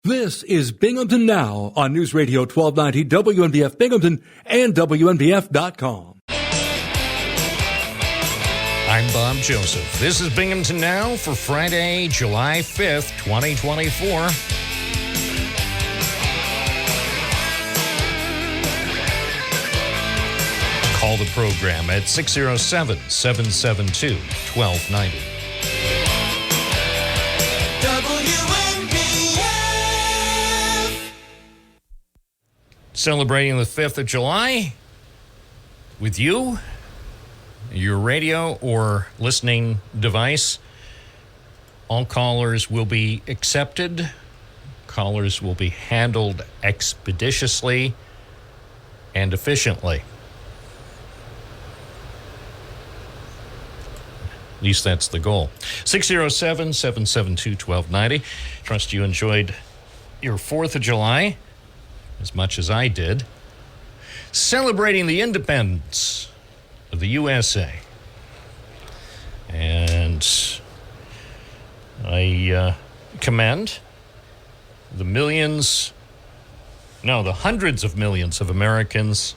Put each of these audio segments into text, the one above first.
This is Binghamton Now on News Radio 1290 WNBF Binghamton and WNBF.com. I'm Bob Joseph. This is Binghamton Now for Friday, July 5th, 2024. Call the program at 607-772-1290. Celebrating the 5th of July with you, your radio or listening device. All callers will be accepted. Callers will be handled expeditiously and efficiently. At least that's the goal. 607-772-1290. Trust you enjoyed your 4th of July as much as I did. Celebrating the independence of the USA. And I commend the hundreds of millions of Americans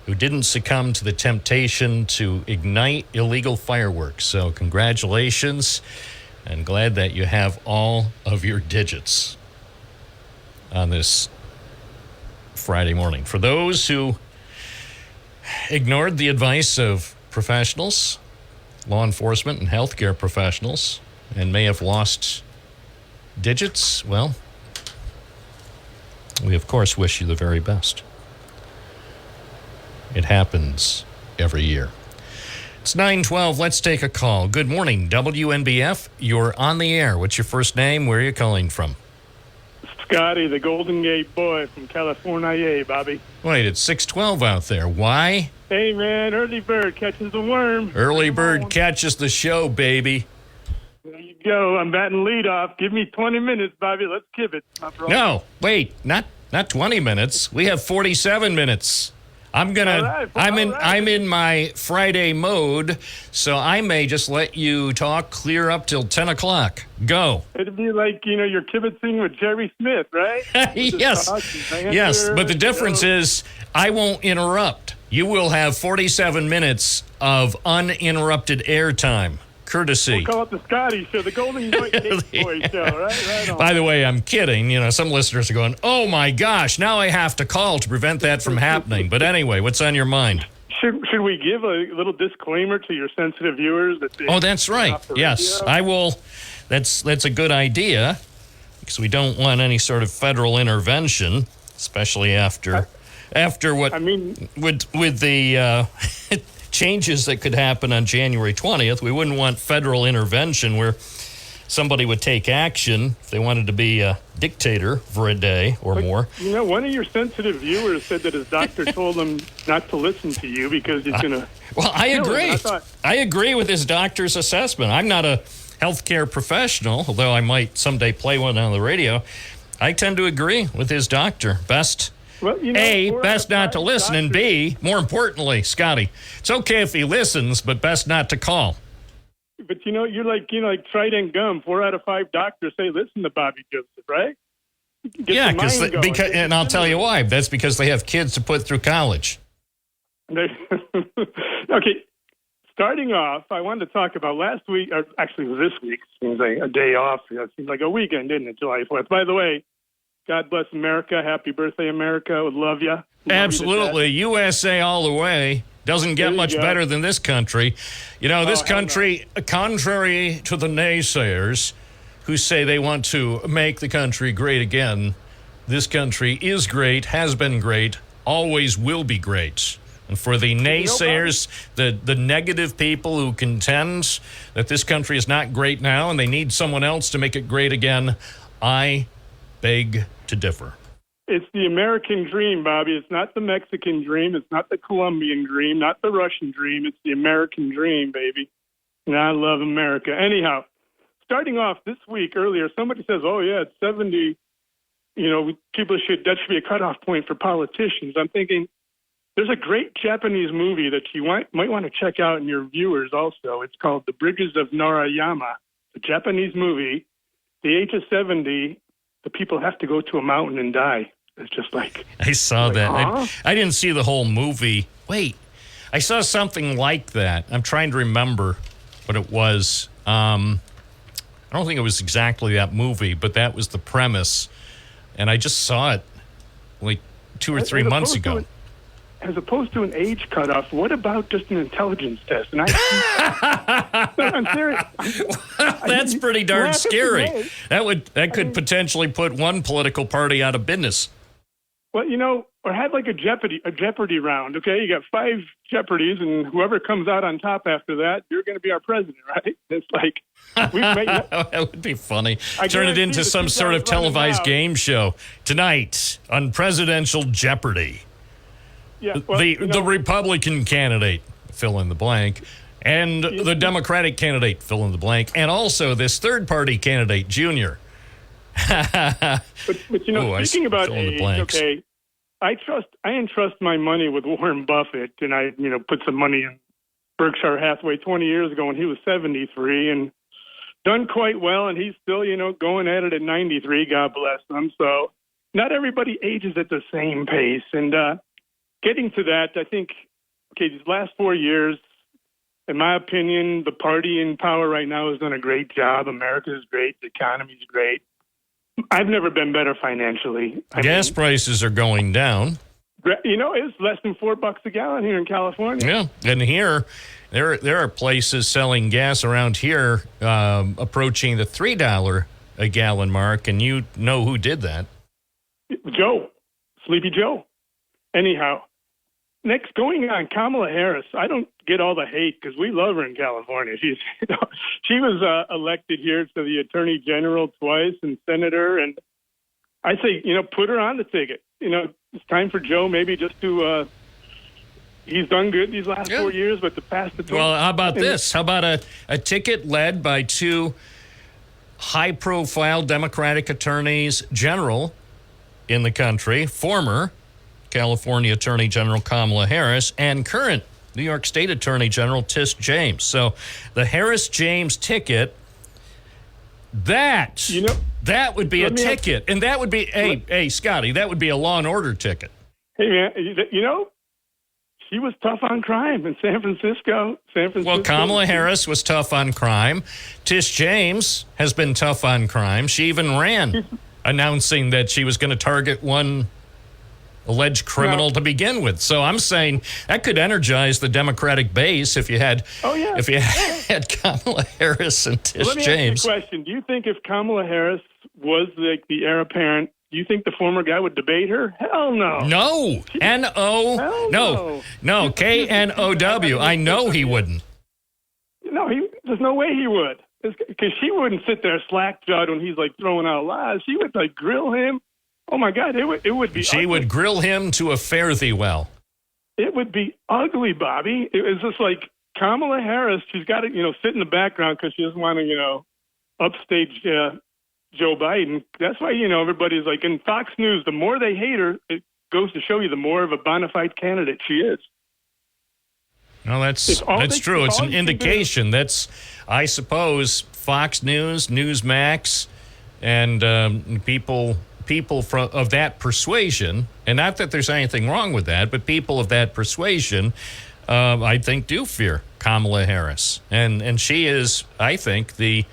who didn't succumb to the temptation to ignite illegal fireworks. So congratulations, and glad that you have all of your digits on this Friday morning. For those who ignored the advice of professionals, law enforcement and healthcare professionals, and may have lost digits, well, we of course wish you the very best. It happens every year. It's 9:12. Let's take a call. Good morning, WNBF. You're on the air. What's your first name? Where are you calling from? Scotty, the Golden Gate boy from California, Bobby. Wait, it's 6:12 out there. Why? Hey, man, early bird catches the worm. Early bird catches the show, baby. There you go. I'm batting leadoff. Give me 20 minutes, Bobby. Let's give it. No, wait, not 20 minutes. We have 47 minutes. I'm in my Friday mode, so I may just let you talk clear up till 10 o'clock. Go. It'd be like, you're kibitzing with Jerry Smith, right? Yes, but the difference is I won't interrupt. You will have 47 minutes of uninterrupted airtime. Courtesy. We'll call it the Scotty Show, the Golden Gate Boy Show, right on. By the way, I'm kidding. Some listeners are going, oh my gosh, now I have to call to prevent that from happening. But anyway, what's on your mind? Should we give a little disclaimer to your sensitive viewers? That's right. Yes, I will. That's a good idea, because we don't want any sort of federal intervention, especially after what, with the changes that could happen on January 20th. We wouldn't want federal intervention where somebody would take action if they wanted to be a dictator for a day or more. One of your sensitive viewers said that his doctor told him not to listen to you because he's going to... Well, I agree. I agree with his doctor's assessment. I'm not a healthcare professional, although I might someday play one on the radio. I tend to agree with his doctor. Best not to listen, and B, more importantly, Scotty, it's okay if he listens, but best not to call. But you're like Trident Gum. 4 out of 5 doctors say listen to Bobby Joseph, right? Because and I'll tell you why. That's because they have kids to put through college. Okay, starting off, I wanted to talk about last week, or actually this week. Seems like a day off. It seems like a weekend, didn't it? July 4th. By the way, God bless America. Happy birthday, America. Would love you. Absolutely. USA all the way. Doesn't get much better than this country. This country, contrary to the naysayers who say they want to make the country great again, this country is great, has been great, always will be great. And for the naysayers, the negative people who contend that this country is not great now and they need someone else to make it great again, I beg to differ. It's the American dream, Bobby. It's not the Mexican dream. It's not the Colombian dream, not the Russian dream. It's the American dream, baby. And I love America. Anyhow, starting off this week earlier, somebody says, oh, yeah, it's 70. That should be a cutoff point for politicians. I'm thinking there's a great Japanese movie that you might want to check out, and your viewers also. It's called The Bridges of Narayama. It's a Japanese movie. The age of 70 the people have to go to a mountain and die. It's just like... I saw that. Huh? I didn't see the whole movie. Wait, I saw something like that. I'm trying to remember what it was. I don't think it was exactly that movie, but that was the premise. And I just saw it like 2 or 3 months ago. As opposed to an age cutoff, what about just an intelligence test? And I'm serious. That's pretty darn scary. That could potentially put one political party out of business. Well, or have like a Jeopardy round. Okay, you got 5 Jeopardies, and whoever comes out on top after that, you're going to be our president, right? It's like that would be funny. Turn it into some sort of televised game show tonight on Presidential Jeopardy. Yeah, well, the Republican candidate, fill in the blank, and the Democratic candidate, fill in the blank, and also this third-party candidate, Junior. but speaking about age, okay, I entrust my money with Warren Buffett, and I put some money in Berkshire Hathaway 20 years ago when he was 73 and done quite well, and he's still going at it at 93. God bless him. So not everybody ages at the same pace, and getting to that, I think, these last 4 years, in my opinion, the party in power right now has done a great job. America is great. The economy is great. I've never been better financially. Gas prices are going down. It's less than $4 a gallon here in California. Yeah, and here, there are places selling gas around here approaching the $3 a gallon mark, and you know who did that. Joe. Sleepy Joe. Anyhow, next, going on Kamala Harris, I don't get all the hate because we love her in California. She was elected here to the Attorney General twice and Senator, and I say, put her on the ticket. It's time for Joe maybe just to he's done good these last 4 years, but to pass the torch. Well, how about this? How about a ticket led by 2 high-profile Democratic attorneys general in the country, former California Attorney General Kamala Harris and current New York State Attorney General Tish James. So the Harris-James ticket, that would be a ticket. And that would be, hey, Scotty, that would be a Law and Order ticket. Hey, man, she was tough on crime in San Francisco. Well, Kamala Harris was tough on crime. Tish James has been tough on crime. She even ran announcing that she was going to target one alleged criminal to begin with. So I'm saying that could energize the Democratic base if you had had Kamala Harris and Tish Let me James. ask you a question. Do you think if Kamala Harris was the heir apparent, do you think the former guy would debate her? Hell no. No. N-O. No. K-N-O-W. I know he wouldn't. No, there's no way he would. Because she wouldn't sit there slack-jawed when he's, throwing out lies. She would, grill him. Oh, my God, it would be She ugly. would grill him to a fare thee well. It would be ugly, Bobby. It was just like Kamala Harris, she's got to, sit in the background because she doesn't want to, upstage Joe Biden. That's why, everybody's like, in Fox News, the more they hate her, it goes to show you the more of a bona fide candidate she is. No, that's true. It's an indication. That's, I suppose, Fox News, Newsmax, and people of that persuasion, and not that there's anything wrong with that, but people of that persuasion, I think, do fear Kamala Harris, and she is, I think, the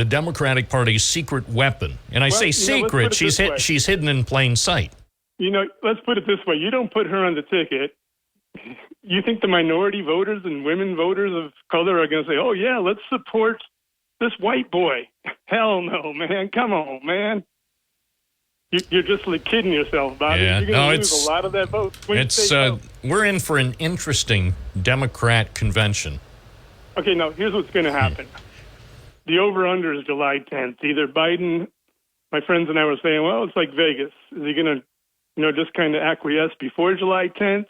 Democratic Party's secret weapon. And I say secret; she's hidden in plain sight. Let's put it this way: you don't put her on the ticket. You think the minority voters and women voters of color are going to say, "Oh yeah, let's support this white boy"? Hell no, man. Come on, man. You're just kidding yourself, Bobby. Yeah, you're going to lose a lot of that vote. We're in for an interesting Democrat convention. Okay, now here's what's going to happen. The over-under is July 10th. Either Biden, my friends and I were saying, well, it's like Vegas. Is he going to, just kind of acquiesce before July 10th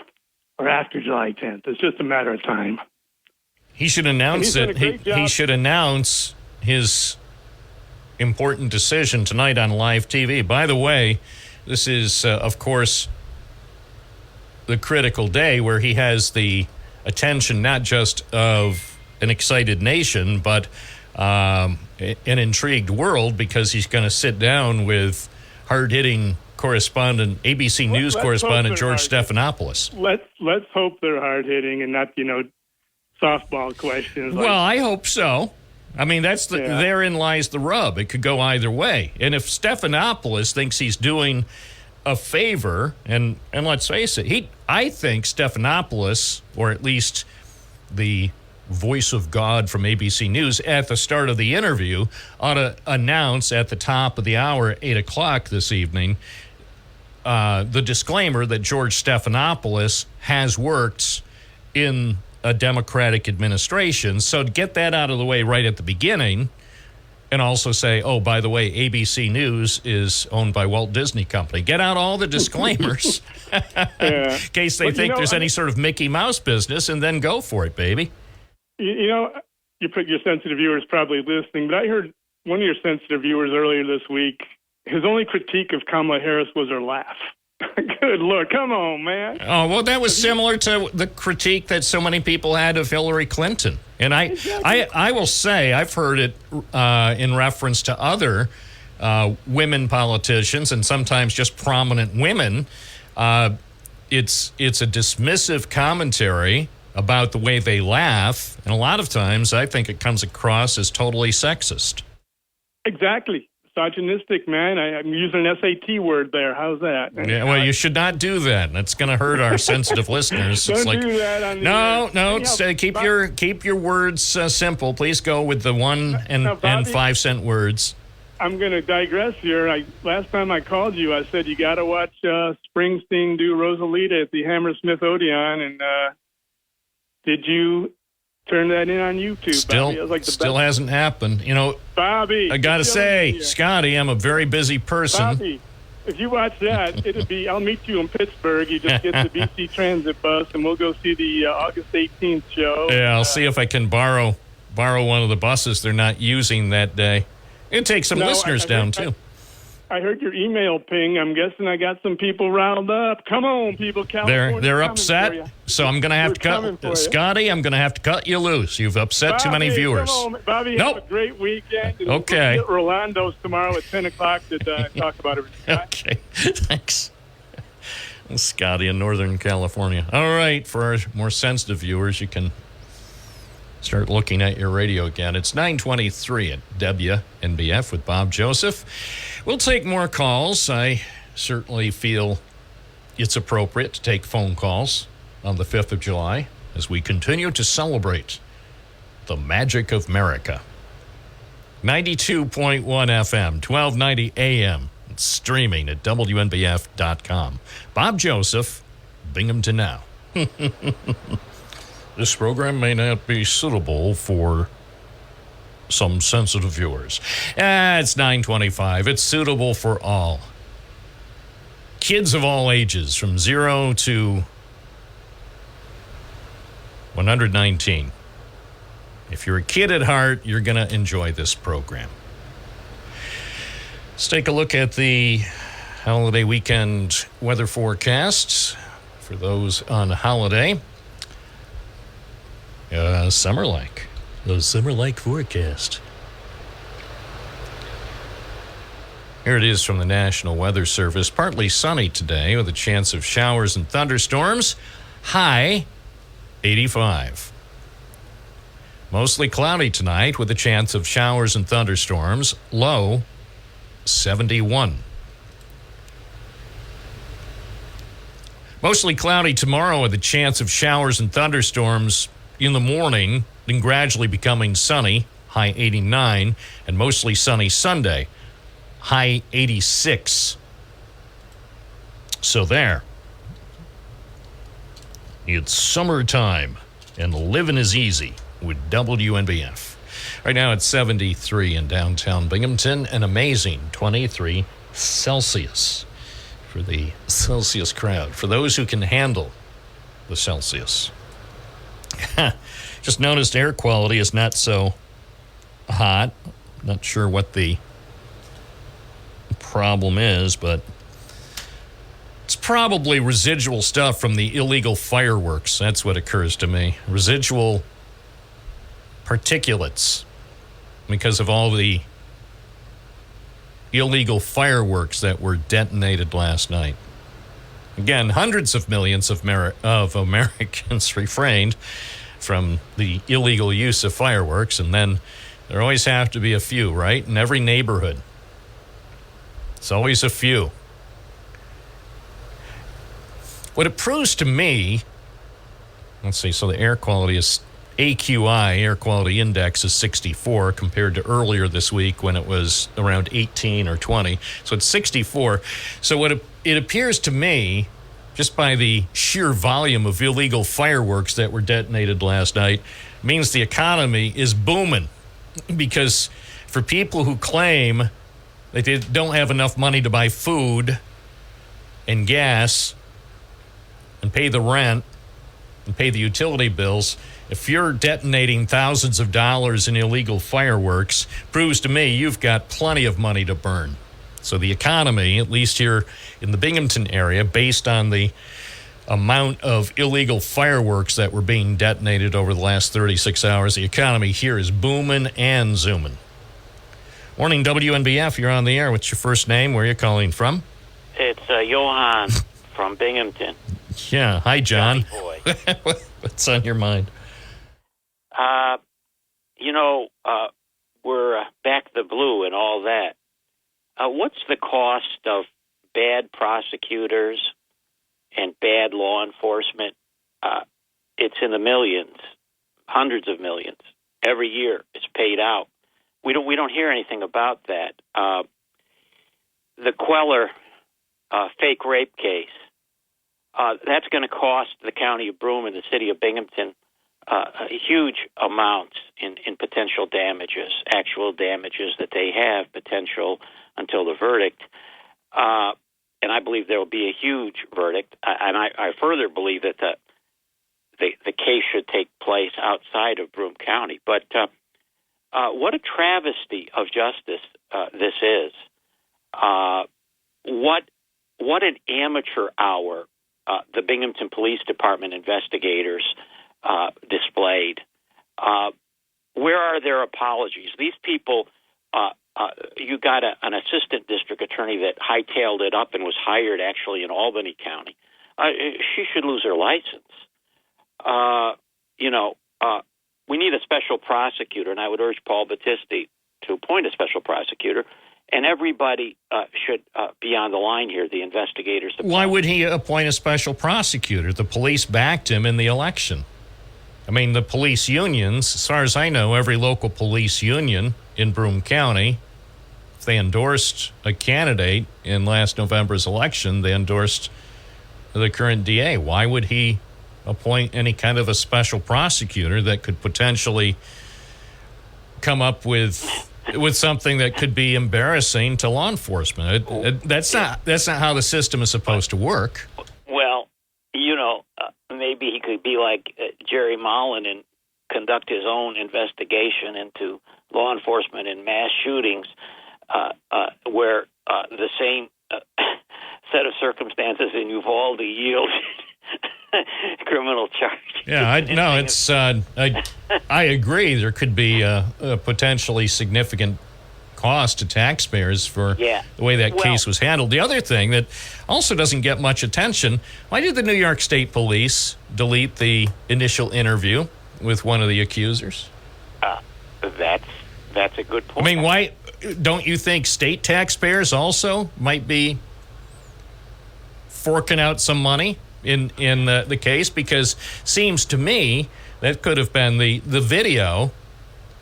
or after July 10th? It's just a matter of time. He should announce it. He should announce his important decision tonight on live TV. By the way, this is, of course, the critical day where he has the attention not just of an excited nation, but an intrigued world because he's going to sit down with hard-hitting correspondent, ABC News correspondent George Stephanopoulos. Let's hope they're hard-hitting and not, softball questions. Well, I hope so. I mean, therein lies the rub. It could go either way. And if Stephanopoulos thinks he's doing a favor, and let's face it, I think Stephanopoulos, or at least the voice of God from ABC News at the start of the interview, ought to announce at the top of the hour, 8 o'clock this evening, the disclaimer that George Stephanopoulos has worked in a Democratic administration. So to get that out of the way right at the beginning, and also say, oh, by the way, ABC News is owned by Walt Disney Company. Get out all the disclaimers in case they think there's any sort of Mickey Mouse business, and then go for it, baby. Your sensitive viewers probably listening, but I heard one of your sensitive viewers earlier this week, his only critique of Kamala Harris was her laugh. Good Lord, come on, man. Oh, well, that was similar to the critique that so many people had of Hillary Clinton. And I will say, I've heard it in reference to other women politicians and sometimes just prominent women. It's a dismissive commentary about the way they laugh. And a lot of times I think it comes across as totally sexist. Exactly. Misogynistic, man. I'm using an SAT word there. How's that? Yeah, well, you should not do that. That's going to hurt our sensitive listeners. Don't do that on the keep your words simple. Please go with the 1 and 5 cent words. I'm going to digress here. Last time I called you, I said you got to watch Springsteen do Rosalita at the Hammersmith Odeon, and did you turn that in on YouTube? Still hasn't happened. Bobby, I got to say, Scotty, I'm a very busy person. Bobby, if you watch that, I'll meet you in Pittsburgh. You just get the BC Transit bus, and we'll go see the August 18th show. Yeah, I'll see if I can borrow one of the buses they're not using that day. It'll take some listeners down, too. I heard your email ping. I'm guessing I got some people riled up. Come on, people. California, they're upset, so I'm going to have to cut. Scotty, I'm going to have to cut you loose. You've upset too many viewers. Come on, Bobby, have a great weekend. And okay. We'll get Rolando's tomorrow at 10 o'clock to talk about everything. Okay, thanks. Scotty in Northern California. All right, for our more sensitive viewers, you can start looking at your radio again. It's 9:23 at WNBF with Bob Joseph. We'll take more calls. I certainly feel it's appropriate to take phone calls on the 5th of July as we continue to celebrate the magic of America. 92.1 FM, 1290 AM. It's streaming at WNBF.com. Bob Joseph, Binghamton Now. This program may not be suitable for some sensitive viewers. It's 9:25. It's suitable for all. Kids of all ages, from 0 to 119. If you're a kid at heart, you're going to enjoy this program. Let's take a look at the holiday weekend weather forecasts for those on holiday. Summer-like. The summer-like forecast. Here it is from the National Weather Service. Partly sunny today with a chance of showers and thunderstorms. High 85. Mostly cloudy tonight with a chance of showers and thunderstorms. Low 71. Mostly cloudy tomorrow with a chance of showers and thunderstorms in the morning, then gradually becoming sunny, high 89, and mostly sunny Sunday, high 86. So there. It's summertime, and living is easy with WNBF. Right now it's 73 in downtown Binghamton, an amazing 23 Celsius for the Celsius crowd, for those who can handle the Celsius. Just noticed air quality is not so hot. Not sure what the problem is, but it's probably residual stuff from the illegal fireworks. That's what occurs to me. Residual particulates because of all the illegal fireworks that were detonated last night. Again, hundreds of millions of Americans refrained from the illegal use of fireworks, and then there always have to be a few, right? In every neighborhood. It's always a few. What it proves to me, let's see, so the air quality is AQI, air quality index, is 64 compared to earlier this week when it was around 18 or 20. So it's 64. So what it appears to me, just by the sheer volume of illegal fireworks that were detonated last night, means the economy is booming. Because for people who claim that they don't have enough money to buy food and gas and pay the rent and pay the utility bills, if you're detonating thousands of dollars in illegal fireworks, proves to me you've got plenty of money to burn. So the economy, at least here in the Binghamton area, based on the amount of illegal fireworks that were being detonated over the last 36 hours, the economy here is booming and zooming. Morning, WNBF. You're on the air. What's your first name? Where are you calling from? It's Johan from Binghamton. Yeah. Hi, John. Boy. What's on your mind? We're back the blue and all that. What's the cost of bad prosecutors and bad law enforcement? It's in the millions, hundreds of millions. Every year it's paid out. We don't hear anything about that. The Queller fake rape case, that's going to cost the county of Broome and the city of Binghamton huge amounts in potential damages, actual damages that they have, potential until the verdict. And I believe there will be a huge verdict. And I further believe that the case should take place outside of Broome County. But what a travesty of justice this is. What an amateur hour the Binghamton Police Department investigators displayed. Where are their apologies? These people, you got an assistant district attorney that hightailed it up and was hired actually in Albany County. She should lose her license. We need a special prosecutor, and I would urge Paul Battisti to appoint a special prosecutor. And everybody should be on the line here, the investigators. Why would he appoint a special prosecutor? The police backed him in the election. I mean, the police unions, as far as I know, every local police union in Broome County, if they endorsed a candidate in last November's election, they endorsed the current DA. Why would he appoint any kind of a special prosecutor that could potentially come up with something that could be embarrassing to law enforcement? That's not how the system is supposed to work. Well, maybe he could be like Jerry Mullen and conduct his own investigation into law enforcement and mass shootings, where the same set of circumstances in Uvalde yield criminal charges. Yeah, I agree. There could be a potentially significant cost to taxpayers for the way that case was handled. The other thing that also doesn't get much attention, why did the New York State Police delete the initial interview with one of the accusers? That's a good point. I mean, why don't you think state taxpayers also might be forking out some money in the case? Because seems to me that could have been the video.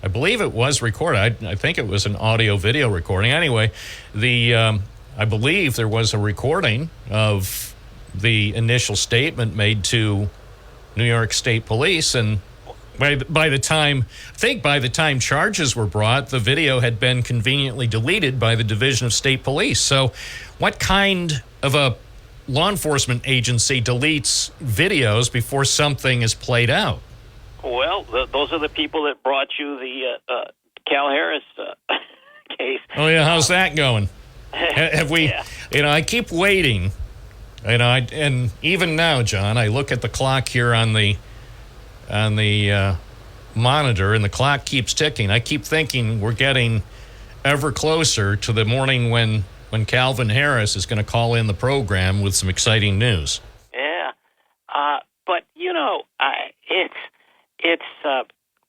I believe it was recorded. I think it was an audio-video recording. Anyway, I believe there was a recording of the initial statement made to New York State Police, and by the time charges were brought, the video had been conveniently deleted by the Division of State Police. So what kind of a law enforcement agency deletes videos before something is played out? Well, those are the people that brought you the Cal Harris case. Oh, yeah. How's that going? Have we, I keep waiting. And even now, John, I look at the clock here on the monitor, and the clock keeps ticking. I keep thinking we're getting ever closer to the morning when Calvin Harris is going to call in the program with some exciting news. Yeah, but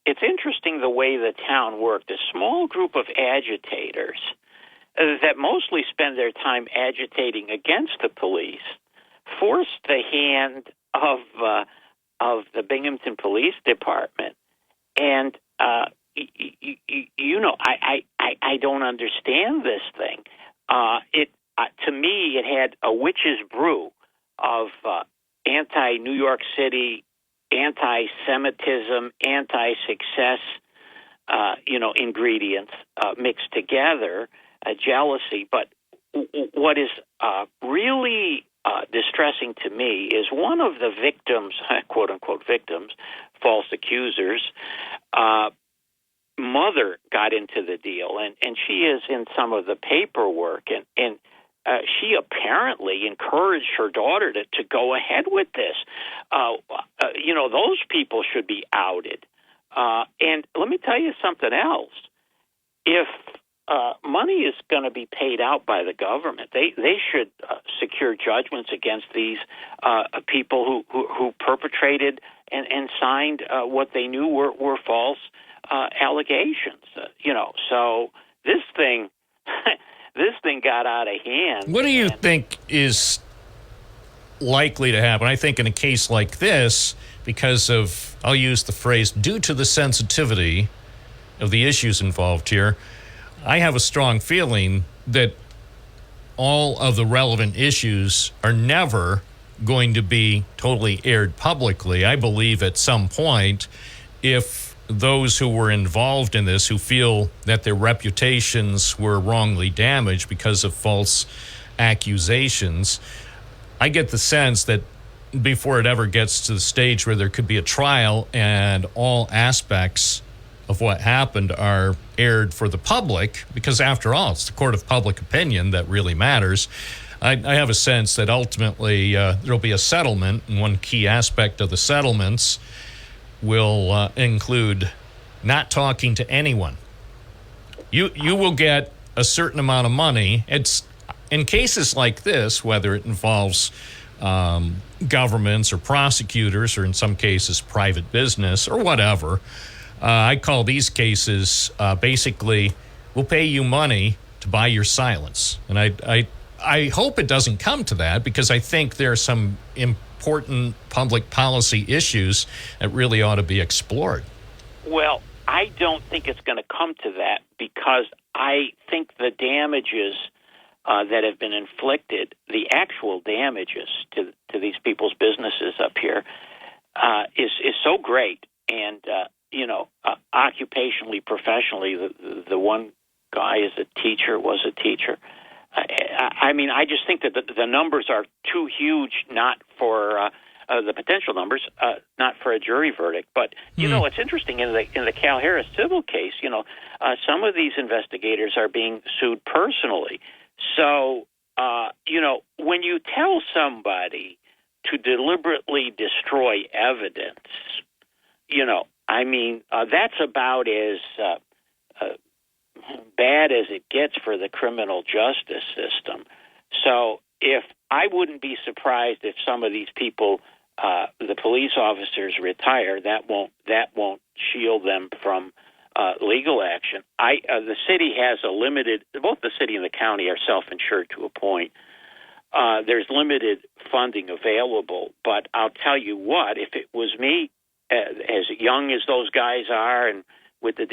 it's interesting the way the town worked. A small group of agitators that mostly spend their time agitating against the police forced the hand of the Binghamton Police Department, and I don't understand this thing. To me, it had a witch's brew of anti-New York City, anti-Semitism, anti-success, ingredients mixed together, jealousy. But what is really distressing to me is one of the victims, quote-unquote victims, false accusers, mother got into the deal, and she is in some of the paperwork, and she apparently encouraged her daughter to go ahead with this. Those people should be outed. And let me tell you something else. If money is going to be paid out by the government, they should secure judgments against these people who perpetrated and signed what they knew were false allegations. So this thing got out of hand. What do you think is likely to happen? I think in a case like this, because of, I'll use the phrase, due to the sensitivity of the issues involved here, I have a strong feeling that all of the relevant issues are never going to be totally aired publicly. I believe at some point, if those who were involved in this, who feel that their reputations were wrongly damaged because of false accusations, I get the sense that before it ever gets to the stage where there could be a trial and all aspects of what happened are aired for the public, because after all, it's the court of public opinion that really matters. I have a sense that ultimately there'll be a settlement, and one key aspect of the settlements will include not talking to anyone. You will get a certain amount of money. It's in cases like this, whether it involves governments or prosecutors, or in some cases private business or whatever. I call these cases basically, we'll pay you money to buy your silence. And I hope it doesn't come to that, because I think there are some important public policy issues that really ought to be explored. Well, I don't think it's going to come to that, because I think the damages that have been inflicted, the actual damages to these people's businesses up here, is so great. And occupationally, professionally, the one guy was a teacher. I just think that the numbers are too huge, not for the potential numbers, not for a jury verdict. But it's interesting in the Cal Harris civil case. Some of these investigators are being sued personally. So when you tell somebody to deliberately destroy evidence, that's about as bad as it gets for the criminal justice system. So I wouldn't be surprised if some of these people, the police officers, retire. That won't shield them from legal action. The city has both the city and the county are self-insured to a point. There's limited funding available, but I'll tell you what, if it was me, as young as those guys are, and with the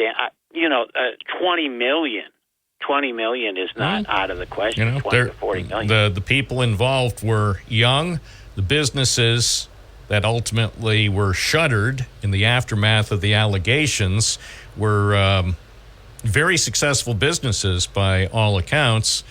$20 million is not out of the question. 20 to 40 million. The people involved were young. The businesses that ultimately were shuttered in the aftermath of the allegations were very successful businesses by all accounts.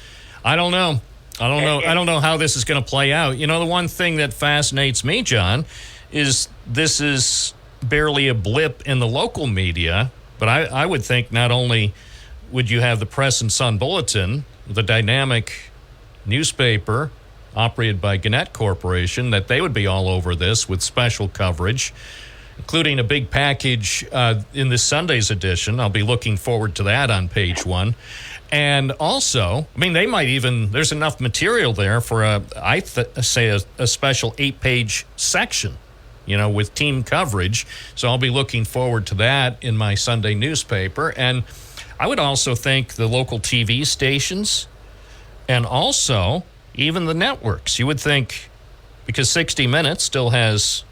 I don't know how this is going to play out. The one thing that fascinates me, John, is this is barely a blip in the local media, but I would think not only would you have the Press and Sun Bulletin, the dynamic newspaper operated by Gannett Corporation, that they would be all over this with special coverage. including a big package in this Sunday's edition. I'll be looking forward to that on page 1. And also, I mean, they might even, there's enough material there for a special 8-page section, with team coverage. So I'll be looking forward to that in my Sunday newspaper. And I would also thank the local TV stations and also even the networks. You would think, because 60 Minutes still has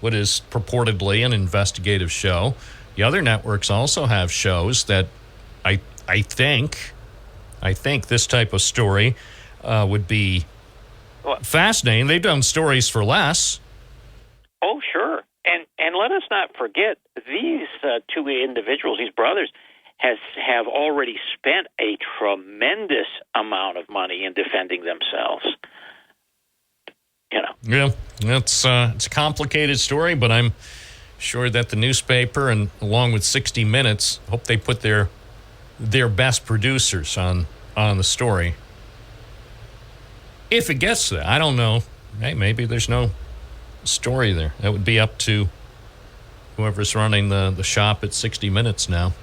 what is purportedly an investigative show, the other networks also have shows that I think this type of story would be fascinating. They've done stories for less. Oh, sure. And let us not forget, these two individuals, these brothers, have already spent a tremendous amount of money in defending themselves. Yeah, it's a complicated story, but I'm sure that the newspaper and along with 60 Minutes hope they put their best producers on the story. If it gets there, I don't know. Hey, maybe there's no story there. That would be up to whoever's running the shop at 60 Minutes now.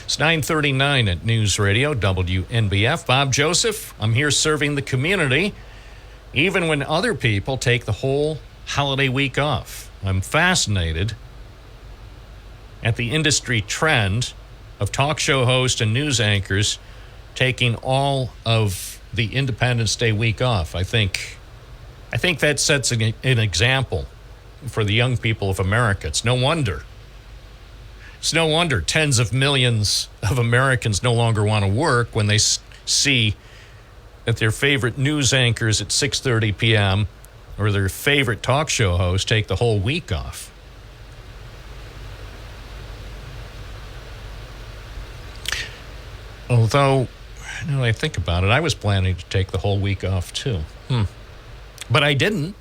It's 9:39 at News Radio WNBF. Bob Joseph, I'm here serving the community, even when other people take the whole holiday week off. I'm fascinated at the industry trend of talk show hosts and news anchors taking all of the Independence Day week off. I think that sets an example for the young people of America. It's no wonder tens of millions of Americans no longer want to work when they see that their favorite news anchors at 6:30 p.m. or their favorite talk show hosts take the whole week off. Although, now that I think about it, I was planning to take the whole week off too. But I didn't.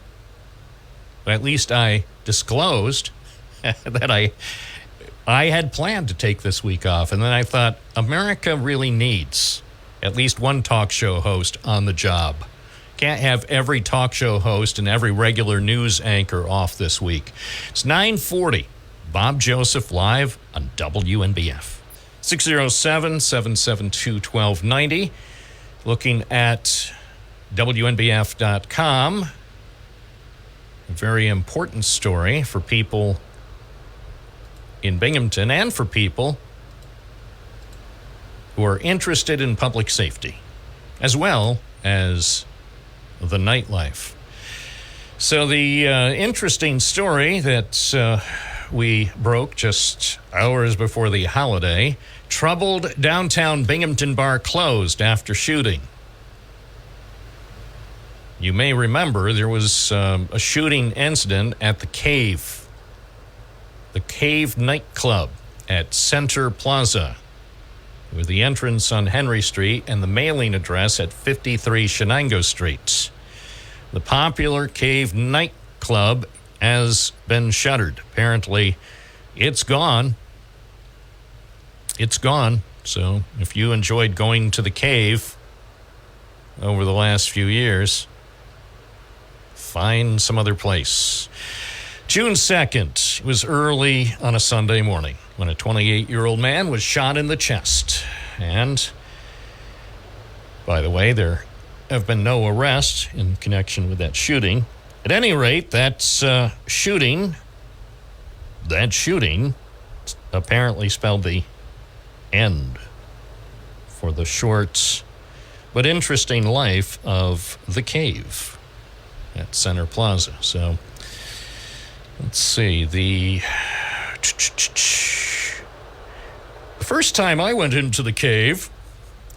But at least I disclosed that I had planned to take this week off. And then I thought, America really needs at least one talk show host on the job. Can't have every talk show host and every regular news anchor off this week. It's 9:40. Bob Joseph live on WNBF. 607-772-1290. Looking at WNBF.com. A very important story for people in Binghamton and for people who are interested in public safety, as well as the nightlife. So the interesting story that we broke just hours before the holiday: troubled downtown Binghamton bar closed after shooting. You may remember there was a shooting incident at the Cave nightclub at Center Plaza, with the entrance on Henry Street and the mailing address at 53 Shenango Street. The popular Cave nightclub has been shuttered. Apparently, it's gone. It's gone. So if you enjoyed going to the Cave over the last few years, find some other place. June 2nd, it was early on a Sunday morning when a 28-year-old man was shot in the chest. And, by the way, there have been no arrests in connection with that shooting. At any rate, that shooting apparently spelled the end for the short but interesting life of the Cave at Center Plaza. So, let's see. The first time I went into the Cave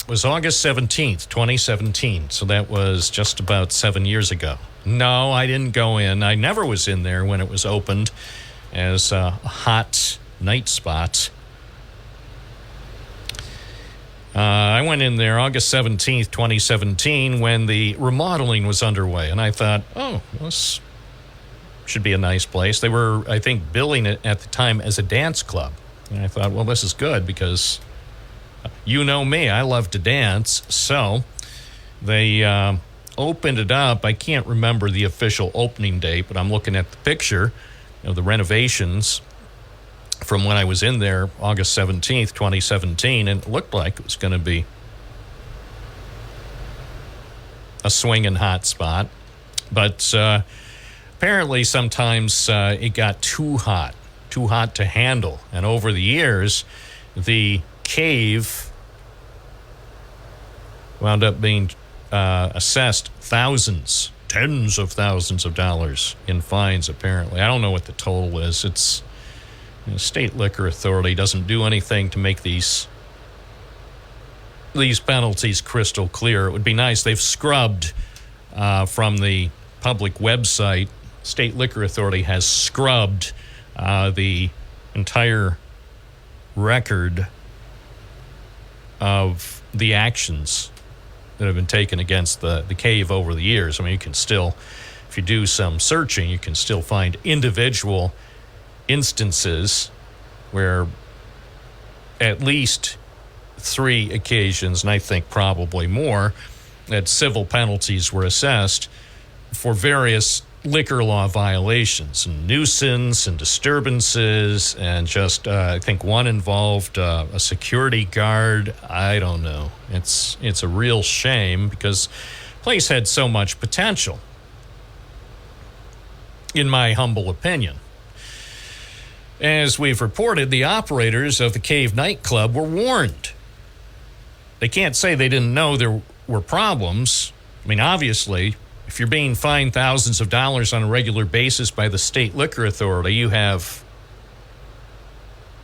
was August 17th, 2017. So that was just about 7 years ago. No, I didn't go in. I never was in there when it was opened as a hot night spot. I went in there August 17th, 2017, when the remodeling was underway. And I thought, oh, this should be a nice place. They were, I think, billing it at the time as a dance club. And I thought, well, this is good because you know me, I love to dance. So they opened it up. I can't remember the official opening date, but I'm looking at the picture the renovations from when I was in there August 17th, 2017, and it looked like it was going to be a swinging hot spot. But apparently sometimes it got too hot to handle. And over the years, the cave wound up being assessed thousands, tens of thousands of dollars in fines, apparently. I don't know what the total is. It's the State Liquor Authority doesn't do anything to make these penalties crystal clear. It would be nice. They've scrubbed from the public website. State Liquor Authority has scrubbed the entire record of the actions that have been taken against the cave over the years. I mean, you can still, if you do some searching, you can still find individual instances where at least 3 occasions, and I think probably more, that civil penalties were assessed for various liquor law violations and nuisance and disturbances, and just I think one involved a security guard. I don't know. It's a real shame because the place had so much potential, in my humble opinion. As we've reported, the operators of the Cave nightclub were warned. They can't say they didn't know there were problems. I mean, obviously, if you're being fined thousands of dollars on a regular basis by the State Liquor Authority, you have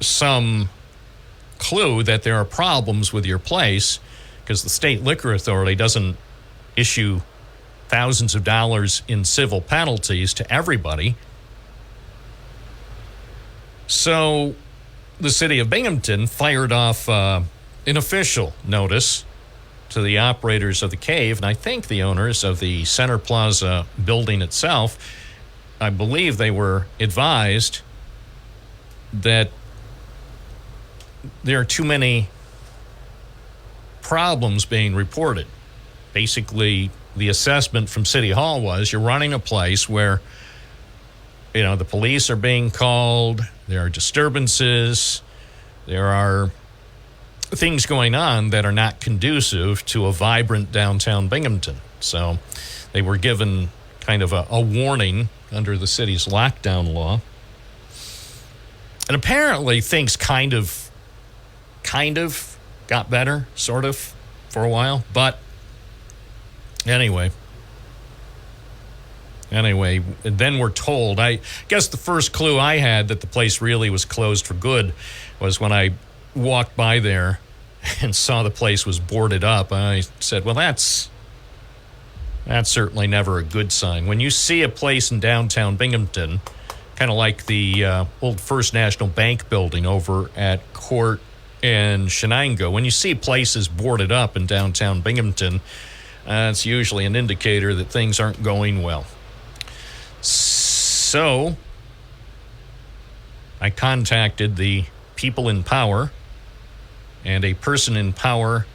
some clue that there are problems with your place, because the State Liquor Authority doesn't issue thousands of dollars in civil penalties to everybody. So the city of Binghamton fired off an official notice to the operators of the cave, and I think the owners of the Center Plaza building itself. I believe they were advised that there are too many problems being reported. Basically, the assessment from City Hall was you're running a place where, the police are being called, there are disturbances, there are things going on that are not conducive to a vibrant downtown Binghamton. So they were given kind of a warning under the city's lockdown law. And apparently things kind of got better, sort of, for a while. But anyway, then we're told, I guess the first clue I had that the place really was closed for good was when I walked by there and saw the place was boarded up. I said, well, that's certainly never a good sign. When you see a place in downtown Binghamton, kind of like the old First National Bank building over at Court and Shenango, when you see places boarded up in downtown Binghamton, it's usually an indicator that things aren't going well. So I contacted the people in power, and a person in power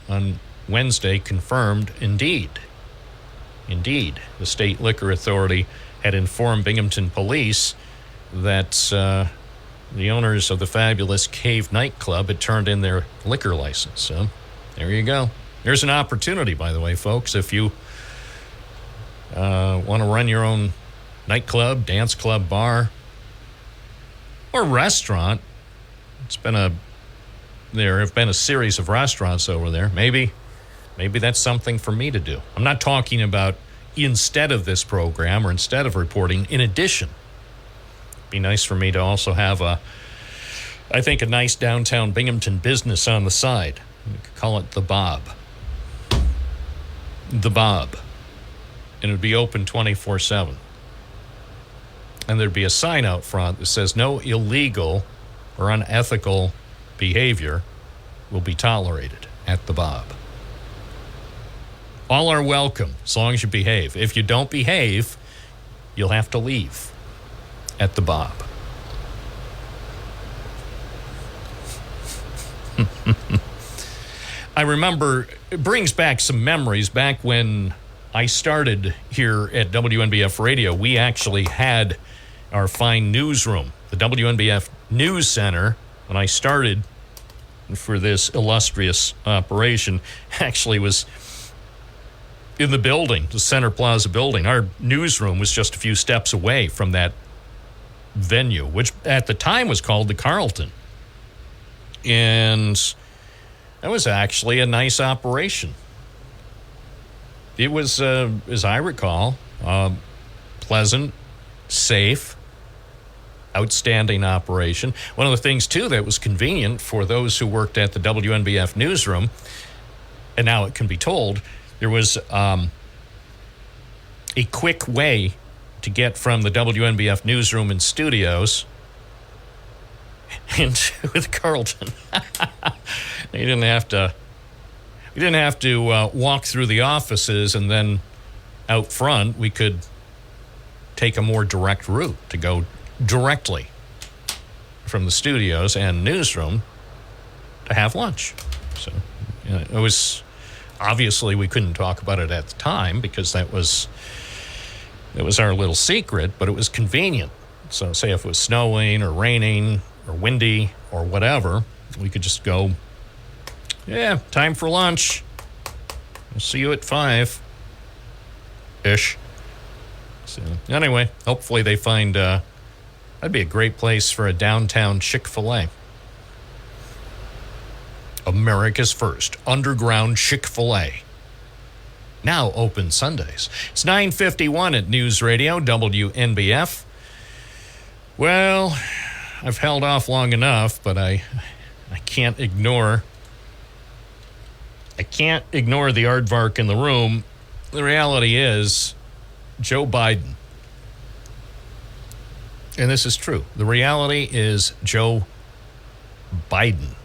on Wednesday confirmed, indeed, the State Liquor Authority had informed Binghamton Police that the owners of the fabulous Cave nightclub had turned in their liquor license. So there you go. There's an opportunity, by the way, folks, if you want to run your own nightclub, dance club, bar, or restaurant. There have been a series of restaurants over there. Maybe that's something for me to do. I'm not talking about instead of this program or instead of reporting. In addition, it'd be nice for me to also have a nice downtown Binghamton business on the side. We could call it the Bob. The Bob. And it would be open 24/7. And there'd be a sign out front that says no illegal or unethical behavior will be tolerated at the Bob. All are welcome as long as you behave. If you don't behave, you'll have to leave at the Bob. I remember, it brings back some memories. Back when I started here at WNBF Radio, we actually had our fine newsroom. The WNBF News Center, when I started for this illustrious operation, actually was in the building, the Center Plaza building. Our newsroom was just a few steps away from that venue, which at the time was called the Carlton. And that was actually a nice operation. It was, as I recall, pleasant, safe, outstanding operation. One of the things, too, that was convenient for those who worked at the WNBF newsroom, and now it can be told, there was a quick way to get from the WNBF newsroom and studios into the Carlton. We didn't have to walk through the offices and then out front. We could take a more direct route to go directly from the studios and newsroom to have lunch. So it was obviously we couldn't talk about it at the time because that was our little secret, but it was convenient. So say if it was snowing or raining or windy or whatever, we could just go, yeah, time for lunch. I'll see you at 5-ish. So anyway, hopefully they find that'd be a great place for a downtown Chick-fil-A. America's first underground Chick-fil-A. Now open Sundays. It's 9:51 at News Radio WNBF. Well, I've held off long enough, but I can't ignore the aardvark in the room. The reality is Joe Biden. And this is true. The reality is Joe Biden,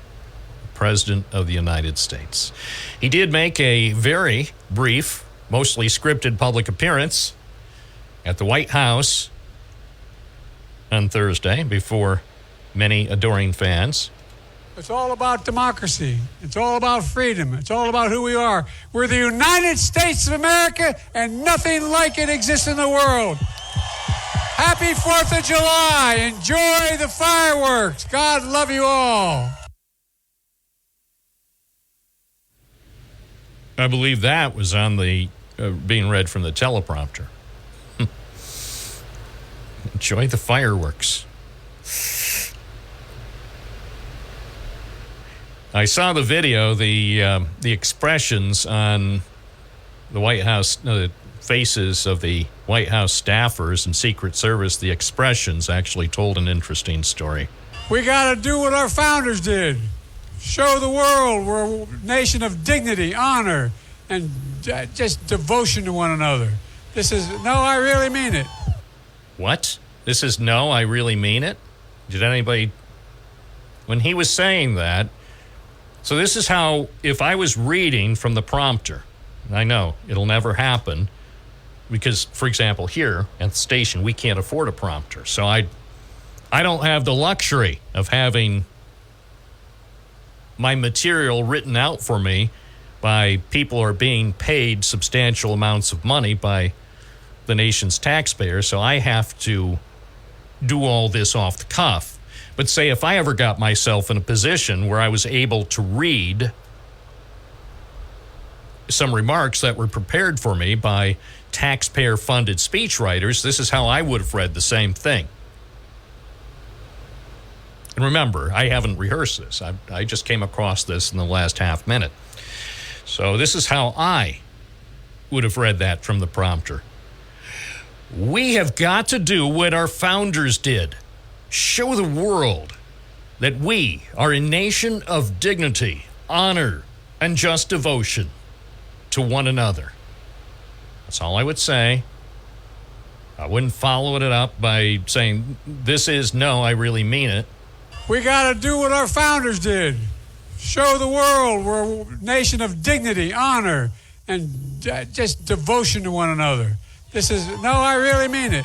President of the United States. He did make a very brief, mostly scripted public appearance at the White House on Thursday before many adoring fans. It's all about democracy. It's all about freedom. It's all about who we are. We're the United States of America, and nothing like it exists in the world. Happy 4th of July. Enjoy the fireworks. God love you all. I believe that was on the being read from the teleprompter. Enjoy the fireworks. I saw the video, the expressions on the White House, the faces of the White House staffers and Secret Service. The expressions actually told an interesting story. We got to do what our founders did. Show the world we're a nation of dignity, honor, and just devotion to one another. This is, no, I really mean it. What? This is no, I really mean it? Did anybody, when he was saying that, so this is how, if I was reading from the prompter, I know it'll never happen because, for example, here at the station, we can't afford a prompter. So I don't have the luxury of having my material written out for me by people who are being paid substantial amounts of money by the nation's taxpayers. So I have to do all this off the cuff. But say if I ever got myself in a position where I was able to read some remarks that were prepared for me by taxpayer-funded speechwriters, this is how I would have read the same thing. And remember, I haven't rehearsed this. I just came across this in the last half minute. So this is how I would have read that from the prompter. We have got to do what our founders did. Show the world that we are a nation of dignity, honor, and just devotion to one another. That's all I would say. I wouldn't follow it up by saying, this is no, I really mean it. We got to do what our founders did. Show the world we're a nation of dignity, honor, and just devotion to one another. This is, no, I really mean it.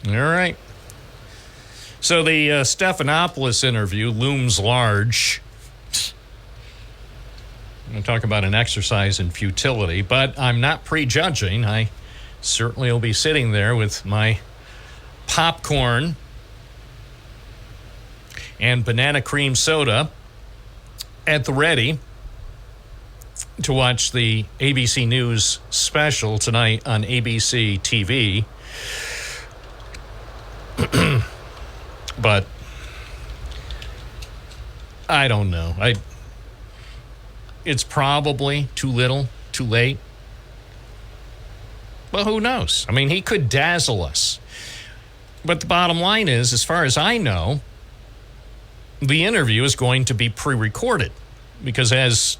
All right. So the Stephanopoulos interview looms large. I'm going to talk about an exercise in futility, but I'm not prejudging. I certainly will be sitting there with my popcorn and banana cream soda at the ready to watch the ABC News special tonight on ABC TV. But I don't know. It's probably too little, too late. Well, who knows? I mean, he could dazzle us. But the bottom line is, as far as I know, the interview is going to be pre-recorded because, as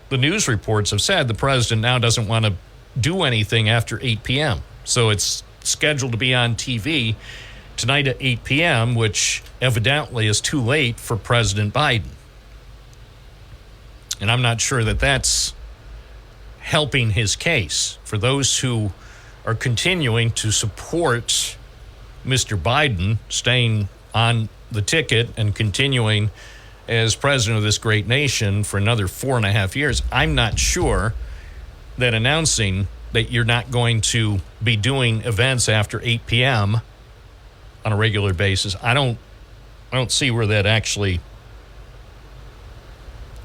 the news reports have said, the president now doesn't want to do anything after 8 p.m. So it's scheduled to be on TV tonight at 8 p.m., which evidently is too late for President Biden. And I'm not sure that that's helping his case. For those who are continuing to support Mr. Biden staying on the ticket and continuing as president of this great nation for another 4.5 years, I'm not sure that announcing that you're not going to be doing events after 8 p.m. on a regular basis, I don't see where that actually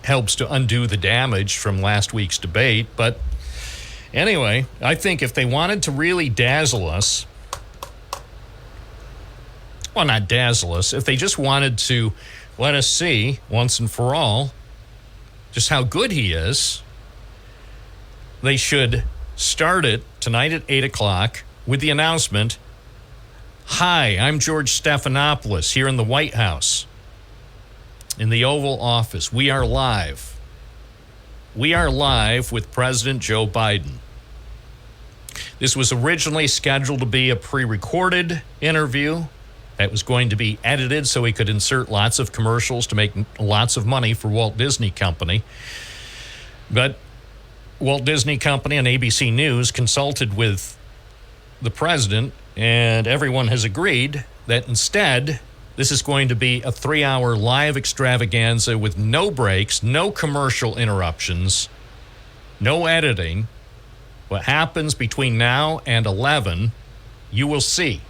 helps to undo the damage from last week's debate. But anyway, I think if they wanted to really dazzle us, well, not dazzle us, if they just wanted to let us see once and for all just how good he is, they should start it tonight at 8 o'clock with the announcement, "Hi, I'm George Stephanopoulos here in the White House, in the Oval Office. We are live. We are live with President Joe Biden." This was originally scheduled to be a pre-recorded interview that was going to be edited so he could insert lots of commercials to make lots of money for Walt Disney Company. But Walt Disney Company and ABC News consulted with the president, and everyone has agreed that instead this is going to be a 3-hour live extravaganza with no breaks, no commercial interruptions, no editing. What happens between now and 11, you will see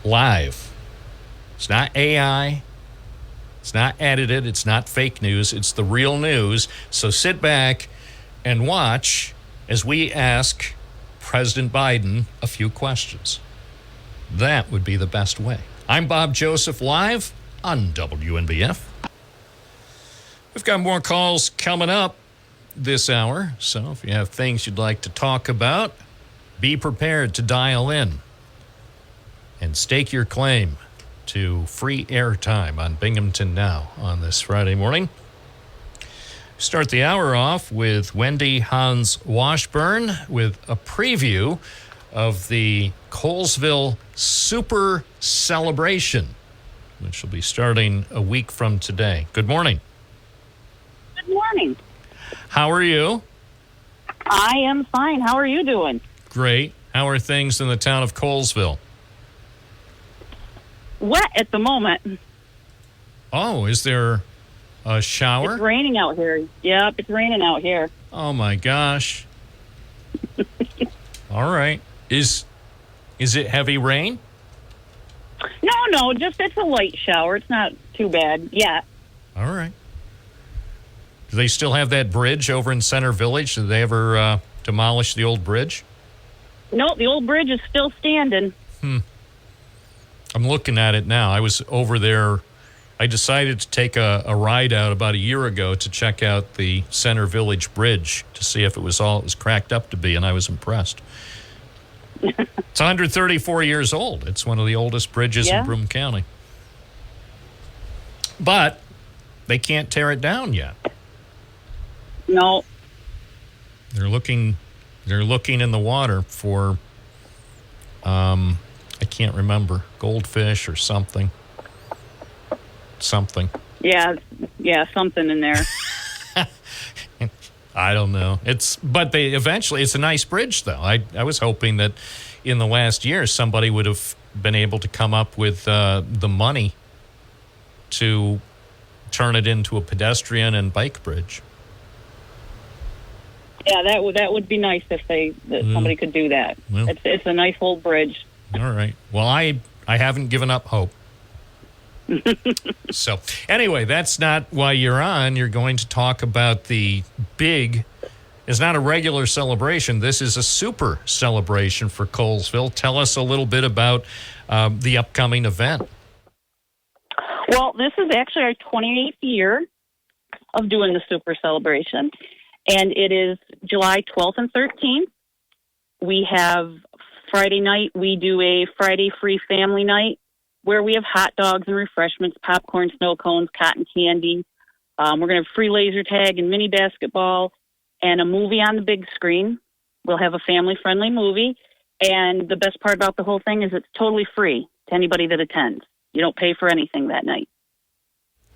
live. It's not AI. It's not edited. It's not fake news. It's the real news. So sit back and watch as we ask President Biden a few questions. That would be the best way. I'm Bob Joseph, live on WNBF. We've got more calls coming up this hour, so if you have things you'd like to talk about, be prepared to dial in and stake your claim to free airtime on Binghamton Now on this Friday morning. Start the hour off with Wendy Hans Washburn with a preview of the Colesville Super Celebration, which will be starting a week from today. Good morning. Good morning. How are you? I am fine. How are you doing? Great. How are things in the town of Colesville? Wet at the moment. Oh, is there a shower? It's raining out here. Yep, it's raining out here. Oh my gosh. All right. Is it heavy rain? No, just it's a light shower. It's not too bad yet. All right. Do they still have that bridge over in Center Village? Did they ever demolish the old bridge? No, the old bridge is still standing. I'm looking at it now. I was over there. I decided to take a ride out about a year ago to check out the Center Village Bridge to see if it was all it was cracked up to be, and I was impressed. It's 134 years old. It's one of the oldest bridges in Broome County. But they can't tear it down yet. No. They're looking in the water for I can't remember, goldfish or something. Yeah, something in there. I don't know. It's a nice bridge though. I was hoping that in the last year somebody would have been able to come up with the money to turn it into a pedestrian and bike bridge. Yeah, that would be nice if somebody could do that. Well, It's a nice old bridge. All right. Well, I haven't given up hope. So, anyway, that's not why you're on. You're going to talk about the big, it's not a regular celebration. This is a super celebration for Colesville. Tell us a little bit about the upcoming event. Well, this is actually our 28th year of doing the Super Celebration, and it is July 12th and 13th. We have Friday night, we do a Friday free family night where we have hot dogs and refreshments, popcorn, snow cones, cotton candy. We're going to have free laser tag and mini basketball and a movie on the big screen. We'll have a family-friendly movie, and the best part about the whole thing is it's totally free to anybody that attends. You don't pay for anything that night.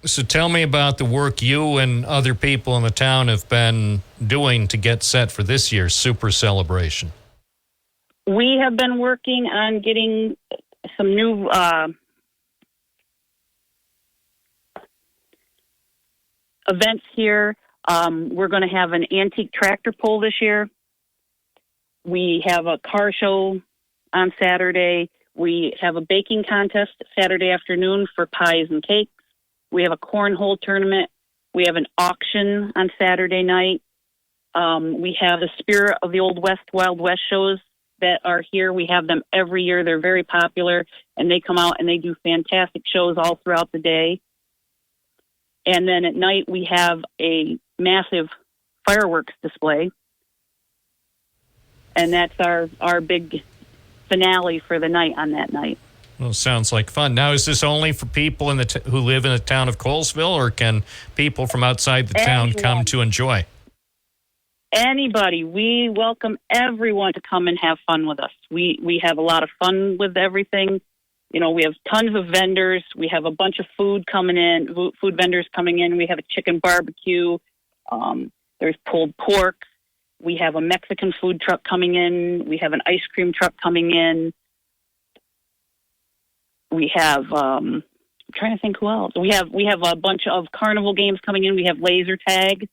So tell me about the work you and other people in the town have been doing to get set for this year's Super Celebration. We have been working on getting some new events here. We're going to have an antique tractor pull this year. We have a car show on Saturday. We have a baking contest Saturday afternoon for pies and cakes. We have a cornhole tournament. We have an auction on Saturday night. We have the Spirit of the Old West, Wild West shows that are here. We have them every year. They're very popular, and they come out and they do fantastic shows all throughout the day. And then at night, we have a massive fireworks display, and that's our big finale for the night on that night. Well, sounds like fun. Now, is this only for people in the who live in the town of Colesville, or can people from outside the town come to enjoy? Anybody. We welcome everyone to come and have fun with us. We have a lot of fun with everything. You know, we have tons of vendors. We have a bunch of food coming in, food vendors coming in. We have a chicken barbecue. There's pulled pork. We have a Mexican food truck coming in. We have an ice cream truck coming in. We have, I'm trying to think who else. We have a bunch of carnival games coming in. We have laser tag.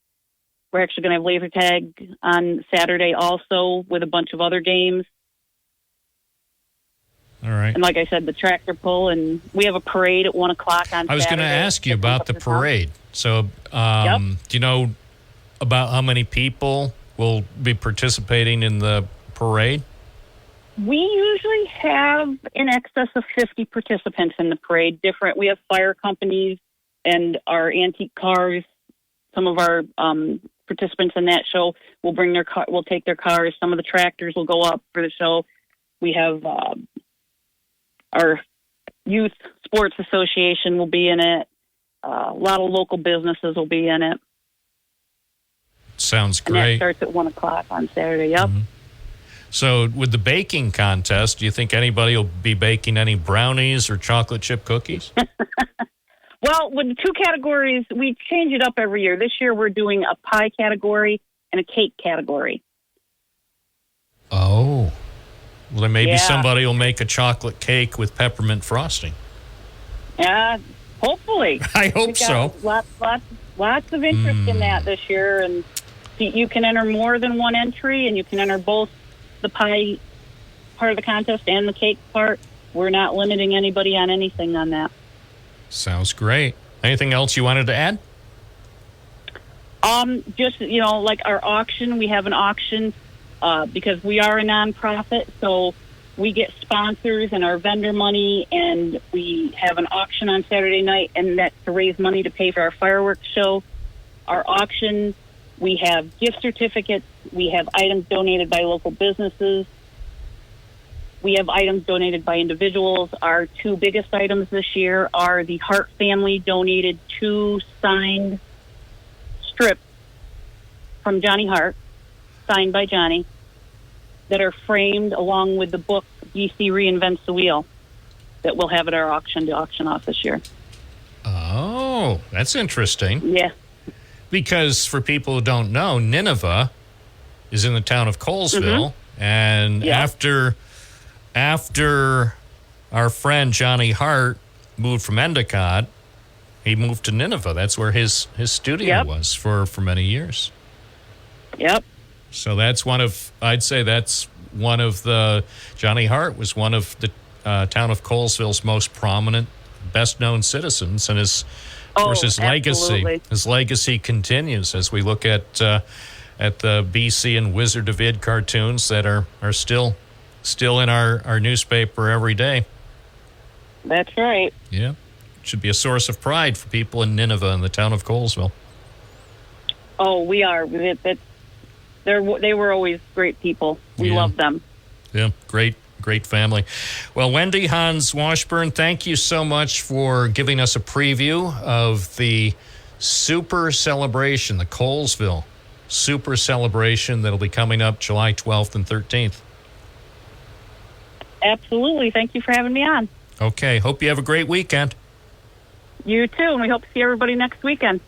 We're actually going to have laser tag on Saturday also with a bunch of other games. All right. And like I said, the tractor pull, and we have a parade at 1 o'clock on Saturday. I was going to ask you about the parade. So do you know about how many people will be participating in the parade? We usually have in excess of 50 participants in the parade. We have fire companies and our antique cars. Some of our participants in that show will bring their car, will take their cars. Some of the tractors will go up for the show. We have our youth sports association will be in it. A lot of local businesses will be in it. Sounds great. And that starts at 1 o'clock on Saturday. Yep. Mm-hmm. So with the baking contest, do you think anybody will be baking any brownies or chocolate chip cookies? Well, with the two categories, we change it up every year. This year we're doing a pie category and a cake category. Oh. Well, then maybe somebody will make a chocolate cake with peppermint frosting. Yeah, hopefully. I hope so. Lots of interest in that this year. And you can enter more than one entry, and you can enter both the pie part of the contest and the cake part. We're not limiting anybody on anything on that. Sounds great. Anything else you wanted to add? Just, like our auction, we have an auction because we are a nonprofit, so we get sponsors and our vendor money, and we have an auction on Saturday night, and that's to raise money to pay for our fireworks show. Our auction, we have gift certificates, we have items donated by local businesses, we have items donated by individuals. Our two biggest items this year are the Hart family donated 2 signed strips from Johnny Hart, signed by Johnny, that are framed along with the book DC Reinvents the Wheel that we'll have at our auction to auction off this year. Oh, that's interesting. Yeah. Because for people who don't know, Nineveh is in the town of Colesville, and after our friend Johnny Hart moved from Endicott, he moved to Nineveh. That's where his studio was for many years. Yep. So I'd say that's Johnny Hart was one of the town of Colesville's most prominent, best-known citizens, and his legacy continues as we look at the BC and Wizard of Id cartoons that are still in our newspaper every day. That's right. Yeah. Should be a source of pride for people in Nineveh and the town of Colesville. Oh, we are. They were always great people. We love them. Yeah, great family. Well, Wendy, Hans Washburn, thank you so much for giving us a preview of the Super Celebration, the Colesville Super Celebration that'll be coming up July 12th and 13th. Absolutely. Thank you for having me on. Okay. Hope you have a great weekend. You too, and we hope to see everybody next weekend.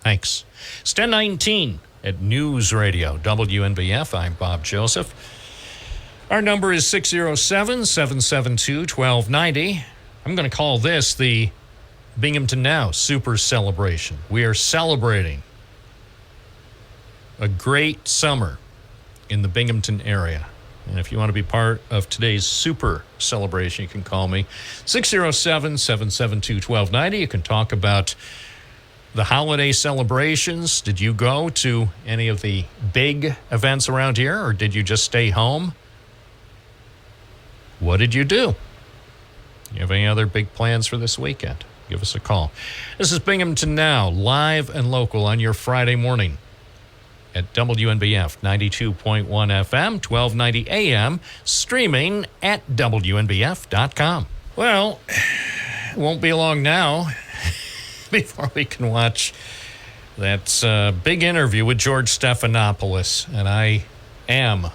Thanks. It's 10:19 at News Radio WNBF. I'm Bob Joseph. Our number is 607-772-1290. I'm going to call this the Binghamton Now Super Celebration. We are celebrating a great summer in the Binghamton area. And if you want to be part of today's super celebration, you can call me 607-772-1290. You can talk about the holiday celebrations. Did you go to any of the big events around here, or did you just stay home? What did you do? You have any other big plans for this weekend? Give us a call. This is Binghamton Now, live and local on your Friday morning at WNBF 92.1 FM, 1290 AM, streaming at WNBF.com. Well, it won't be long now before we can watch that big interview with George Stephanopoulos, and I am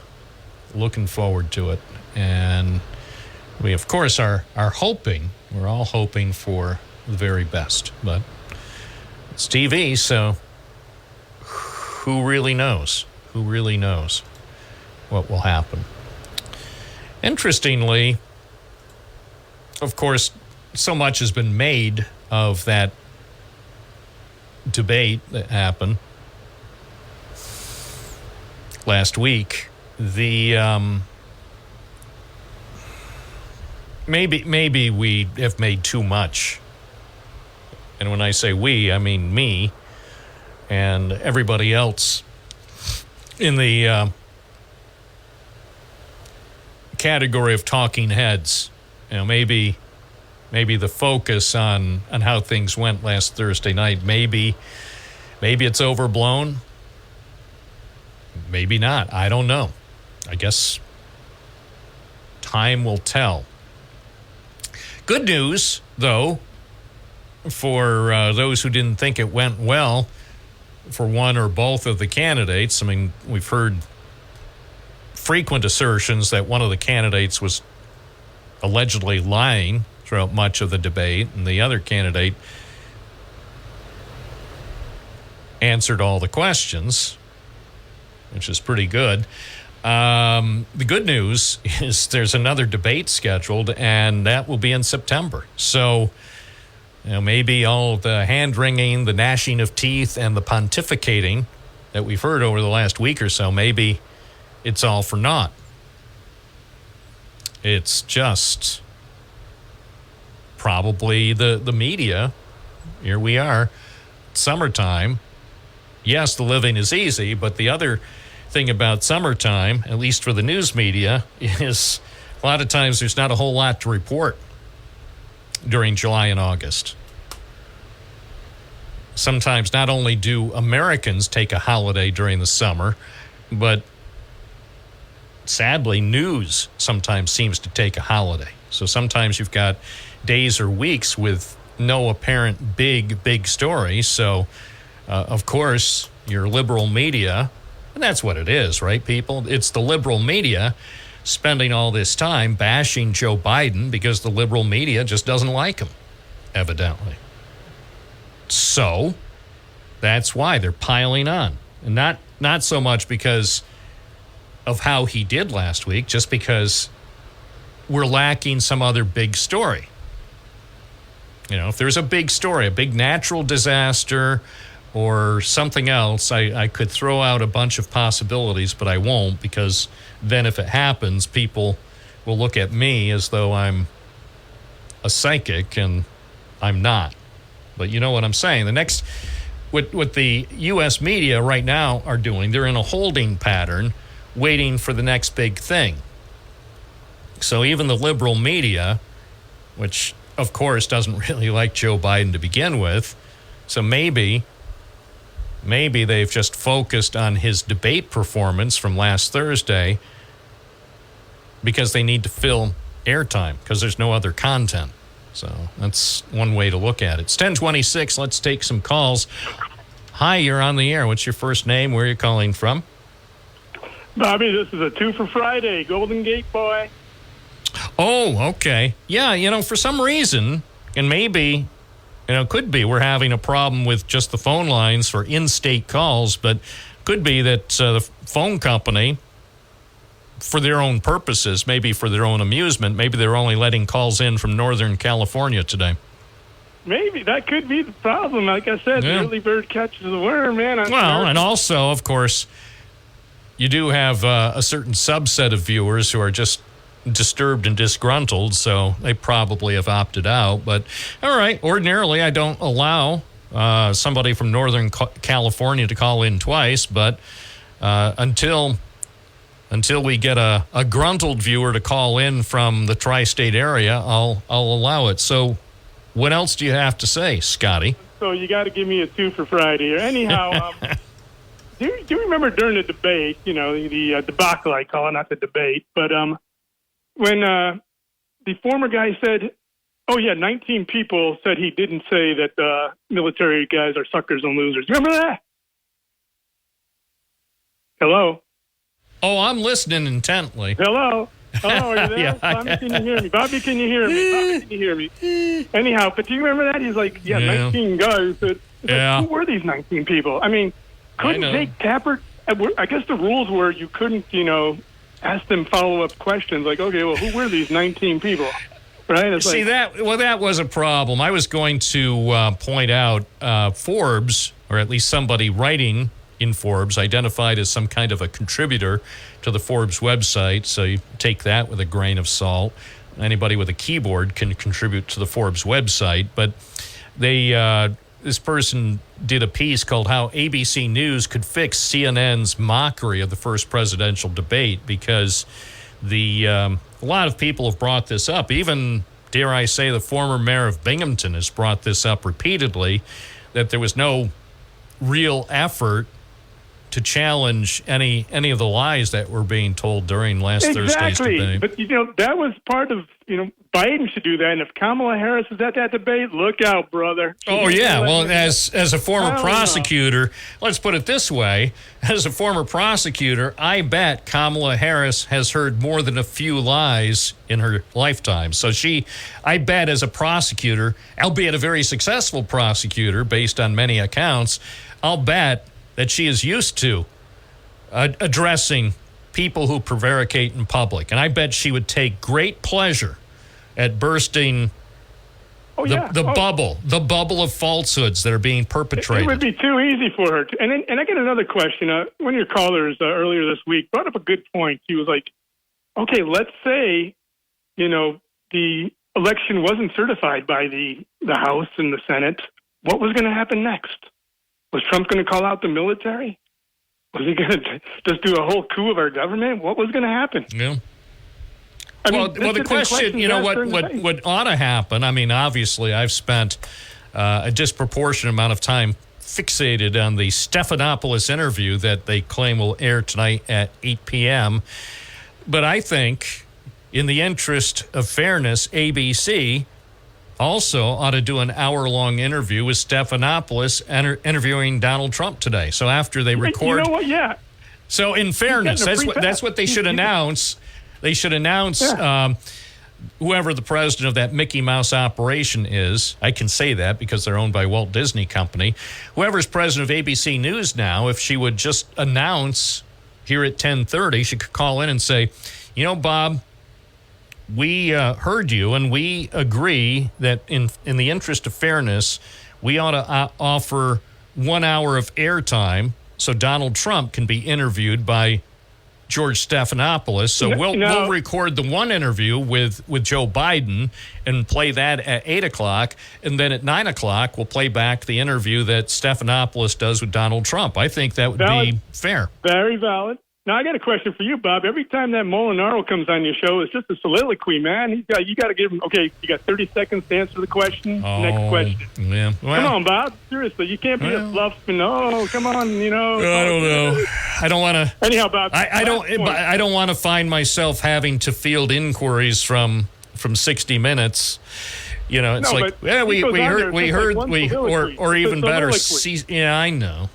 looking forward to it. And we, of course, are hoping, we're all hoping for the very best, but it's TV, so who really knows? Who really knows what will happen? Interestingly, of course, so much has been made of that debate that happened last week. The maybe we have made too much. And when I say we, I mean me and everybody else in the category of talking heads. You know, maybe the focus on how things went last Thursday night, maybe it's overblown. Maybe not. I don't know. I guess time will tell. Good news, though, for those who didn't think it went well for one or both of the candidates. I mean, we've heard frequent assertions that one of the candidates was allegedly lying throughout much of the debate, and the other candidate answered all the questions, which is pretty good. The good news is there's another debate scheduled, and that will be in September. So, you know, maybe all the hand-wringing, the gnashing of teeth, and the pontificating that we've heard over the last week or so, maybe it's all for naught. It's just probably the media. Here we are, summertime. Yes, the living is easy, but the other thing about summertime, at least for the news media, is a lot of times there's not a whole lot to report during July and August. Sometimes not only do Americans take a holiday during the summer, but sadly, news sometimes seems to take a holiday. So sometimes you've got days or weeks with no apparent big story. So, of course, your liberal media, and that's what it is, right, people? It's the liberal media spending all this time bashing Joe Biden because the liberal media just doesn't like him, evidently. So that's why they're piling on. And not so much because of how he did last week, just because we're lacking some other big story. You know, if there's a big story, a big natural disaster or something else. I could throw out a bunch of possibilities, but I won't, because then if it happens, people will look at me as though I'm a psychic, and I'm not. But you know what I'm saying. The next, what the U.S. media right now are doing, they're in a holding pattern waiting for the next big thing. So even the liberal media, which of course doesn't really like Joe Biden to begin with, so maybe they've just focused on his debate performance from last Thursday because they need to fill airtime because there's no other content. So that's one way to look at it. It's 10:26. Let's take some calls. Hi, you're on the air. What's your first name? Where are you calling from? Bobby, this is a 2 for Friday. Golden Gate boy. Oh, okay. Yeah, for some reason, and maybe, could be we're having a problem with just the phone lines for in-state calls, but could be that the phone company, for their own purposes, maybe for their own amusement, maybe they're only letting calls in from Northern California today. Maybe. That could be the problem. Like I said, the early bird catches the worm, man. And also, of course, you do have a certain subset of viewers who are just disturbed and disgruntled, so they probably have opted out. But, all right, ordinarily I don't allow somebody from Northern California to call in twice, but until we get a gruntled viewer to call in from the tri-state area, I'll allow it. So what else do you have to say, Scotty? So you got to give me a 2 for Friday. Anyhow, do you remember during the debate, the debacle I call it, not the debate, but when the former guy said, 19 people said he didn't say that military guys are suckers and losers. Remember that? Hello? Oh, I'm listening intently. Hello? Are you there? Yeah, Bobby, can you hear me? Bobby, can you hear me? Bobby, can you hear me? Anyhow, but do you remember that? He's like, 19 guys. Like, who were these 19 people? I mean, couldn't Jake Tapper, I guess the rules were you couldn't, ask them follow-up questions like, okay, well, who were these 19 people? Right? It's that was a problem. I was going to point out Forbes, or at least somebody writing in Forbes, identified as some kind of a contributor to the Forbes website. So you take that with a grain of salt. Anybody with a keyboard can contribute to the Forbes website. But this person did a piece called How ABC News Could Fix CNN's Mockery of the First Presidential Debate, because a lot of people have brought this up. Even, dare I say, the former mayor of Binghamton has brought this up repeatedly, that there was no real effort to challenge any of the lies that were being told during last Thursday's debate. But, that was part of, Biden should do that. And if Kamala Harris is at that debate, look out, brother. Oh, yeah. Well, as a former prosecutor, let's put it this way. As a former prosecutor, I bet Kamala Harris has heard more than a few lies in her lifetime. So I bet as a prosecutor, albeit a very successful prosecutor based on many accounts, I'll bet that she is used to addressing people who prevaricate in public. And I bet she would take great pleasure at bursting the bubble of falsehoods that are being perpetrated. It would be too easy for her. And I get another question. One of your callers earlier this week brought up a good point. He was like, okay, let's say, the election wasn't certified by the House and the Senate. What was going to happen next? Was Trump going to call out the military? Was he going to just do a whole coup of our government? What was going to happen? Yeah. Well, the question, what ought to happen, I mean, obviously I've spent a disproportionate amount of time fixated on the Stephanopoulos interview that they claim will air tonight at 8 p.m. But I think, in the interest of fairness, ABC also ought to do an hour-long interview with Stephanopoulos interviewing Donald Trump today. So after they record... You know what? Yeah. So in fairness, that's what they should announce. They should announce whoever the president of that Mickey Mouse operation is. I can say that because they're owned by Walt Disney Company. Whoever's president of ABC News now, if she would just announce here at 10:30, she could call in and say, Bob, we heard you, and we agree that in the interest of fairness, we ought to offer 1 hour of airtime so Donald Trump can be interviewed by George Stephanopoulos. So we'll record the one interview with Joe Biden and play that at 8 o'clock. And then at 9 o'clock, we'll play back the interview that Stephanopoulos does with Donald Trump. I think that would be fair. Very valid. Now, I got a question for you, Bob. Every time that Molinaro comes on your show, it's just a soliloquy, man. You got to give him, okay, you got 30 seconds to answer the question. Next question. Yeah. Well, come on, Bob. Seriously, you can't be a fluff. Come on, I don't know. I don't want to. Anyhow, Bob. I don't want to find myself having to field inquiries from 60 Minutes. It's or even better. Yeah, I know.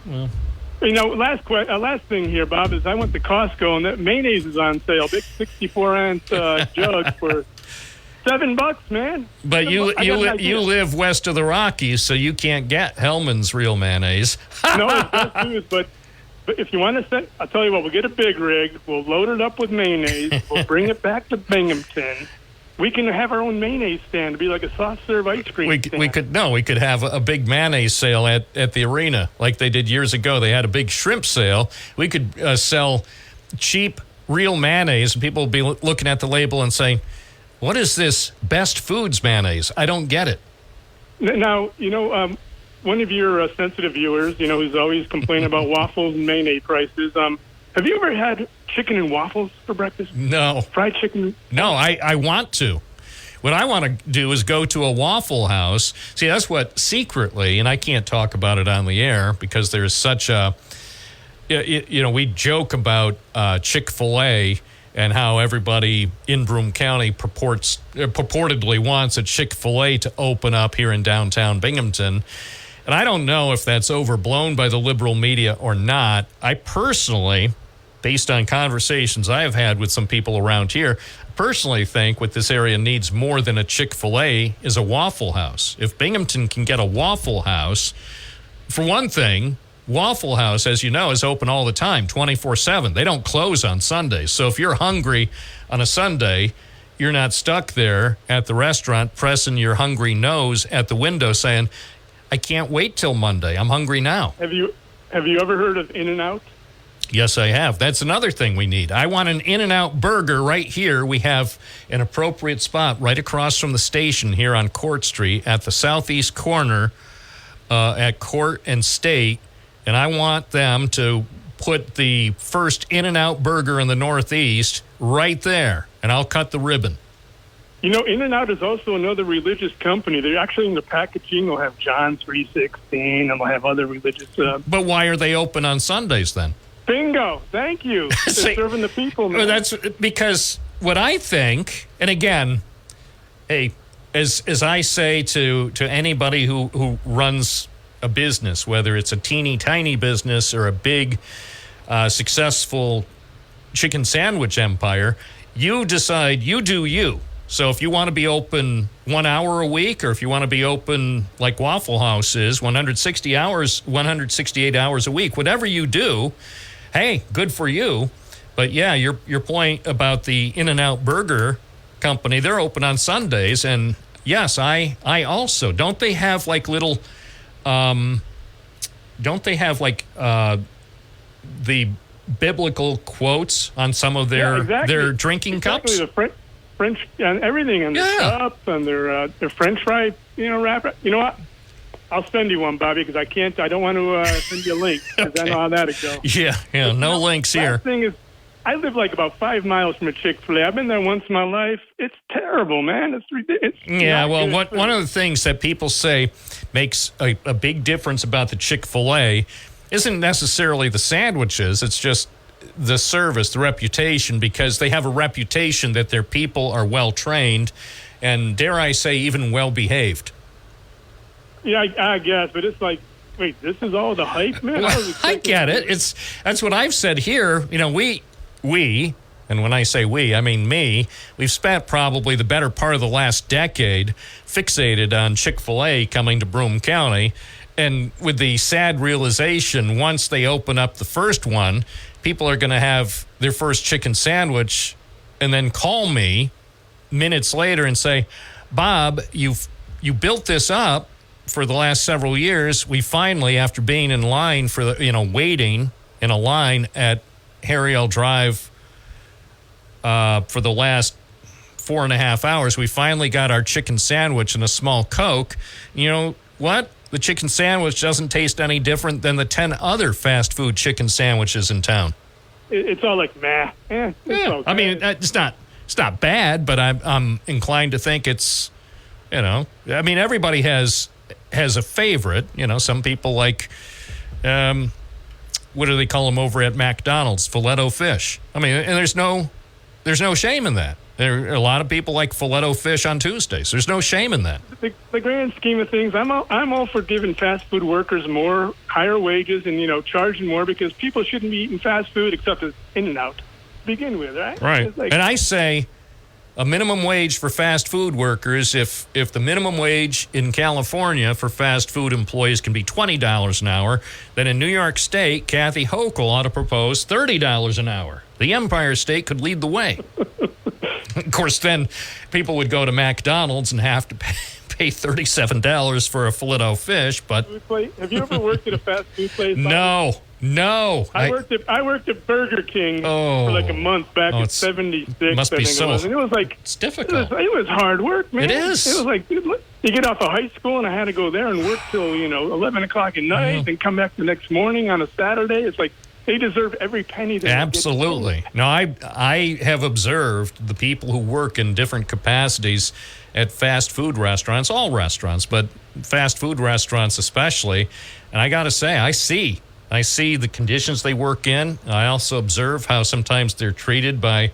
Well. Last thing here, Bob, is I went to Costco and that mayonnaise is on sale. Big 64-ounce jug for $7, man. But you live west of the Rockies, so you can't get Hellman's real mayonnaise. No, it's best news, but if you want to send, I'll tell you what, we'll get a big rig, we'll load it up with mayonnaise, we'll bring it back to Binghamton. We can have our own mayonnaise stand to be like a soft serve ice cream stand. We could have a big mayonnaise sale at the arena like they did years ago. They had a big shrimp sale. We could sell cheap real mayonnaise, and people would be looking at the label and saying, "What is this Best Foods mayonnaise? I don't get it." Now, one of your sensitive viewers, who's always complaining about waffles and mayonnaise prices. Have you ever had chicken and waffles for breakfast? No. Fried chicken? No, I want to. What I want to do is go to a Waffle House. See, that's what secretly, and I can't talk about it on the air because there's such a, we joke about Chick-fil-A and how everybody in Broome County purportedly wants a Chick-fil-A to open up here in downtown Binghamton. And I don't know if that's overblown by the liberal media or not. I personally, based on conversations I have had with some people around here, personally think what this area needs more than a Chick-fil-A is a Waffle House. If Binghamton can get a Waffle House, for one thing, Waffle House, as you know, is open all the time, 24/7. They don't close on Sundays. So if you're hungry on a Sunday, you're not stuck there at the restaurant pressing your hungry nose at the window saying, "I can't wait till Monday. I'm hungry now." Have you ever heard of In-N-Out? Yes, I have. That's another thing we need. I want an In-N-Out burger right here. We have an appropriate spot right across from the station here on Court Street at the southeast corner at Court and State. And I want them to put the first In-N-Out burger in the Northeast right there, and I'll cut the ribbon. In-N-Out is also another religious company. They're actually in the packaging. They'll have John 3:16, and they'll have other religious... But why are they open on Sundays then? Bingo. Thank you. They're serving the people, man. That's because what I think, and again, hey, as I say to anybody who runs a business, whether it's a teeny tiny business or a big successful chicken sandwich empire, you decide, you do you. So if you want to be open 1 hour a week, or if you want to be open like Waffle House is 168 hours a week, whatever you do, hey, good for you. But yeah, your point about the In-N-Out Burger Company, they're open on Sundays, and yes, I also, don't they have like little the biblical quotes on some of their drinking cups? The French and everything, and their cup and their French fry, wrapper. You know what? I'll send you one, Bobby, because I don't want to send you a link, because I know how that'd go. Yeah, no links here. The thing is, I live like about 5 miles from a Chick-fil-A. I've been there once in my life. It's terrible, man. It's ridiculous. Yeah, well, one of the things that people say makes a big difference about the Chick-fil-A isn't necessarily the sandwiches. It's just the service, the reputation, because they have a reputation that their people are well-trained and, dare I say, even well-behaved. Yeah, I guess, but it's like, wait, this is all the hype, man? Well, I get it. That's what I've said here. We, and when I say we, I mean me, we've spent probably the better part of the last decade fixated on Chick-fil-A coming to Broome County, and with the sad realization, once they open up the first one, people are going to have their first chicken sandwich and then call me minutes later and say, "Bob, you built this up, for the last several years, we finally, after being in line for waiting in a line at Harry L. Drive for the last 4.5 hours, we finally got our chicken sandwich and a small Coke. You know what? The chicken sandwich doesn't taste any different than the 10 other fast food chicken sandwiches in town. It's all like meh. Yeah, Okay. I mean, it's not bad, but I'm inclined to think it's, I mean, everybody has a favorite. Some people like, what do they call them over at McDonald's? Filet-O fish. I mean, and there's no shame in that. There are a lot of people like filet-O fish on Tuesdays. There's no shame in that. The grand scheme of things, I'm all for giving fast food workers higher wages and, charging more, because people shouldn't be eating fast food except as In-N-Out to begin with, right? Right. It's like, and I say a minimum wage for fast food workers, if the minimum wage in California for fast food employees can be $20 an hour, then in New York State, Kathy Hochul ought to propose $30 an hour. The Empire State could lead the way. Of course, then people would go to McDonald's and have to pay $37 for a filet-O fish. But have you ever worked at a fast food place? No. I worked at Burger King for like a month back in '76. Must be so. And it was like it's difficult. It was hard work, man. It is. It was like, dude, you get off of high school and I had to go there and work till 11 o'clock at night, and come back the next morning on a Saturday. It's like, they deserve every penny. Absolutely. No, I have observed the people who work in different capacities at fast food restaurants, all restaurants, but fast food restaurants especially. And I got to say, I see the conditions they work in. I also observe how sometimes they're treated by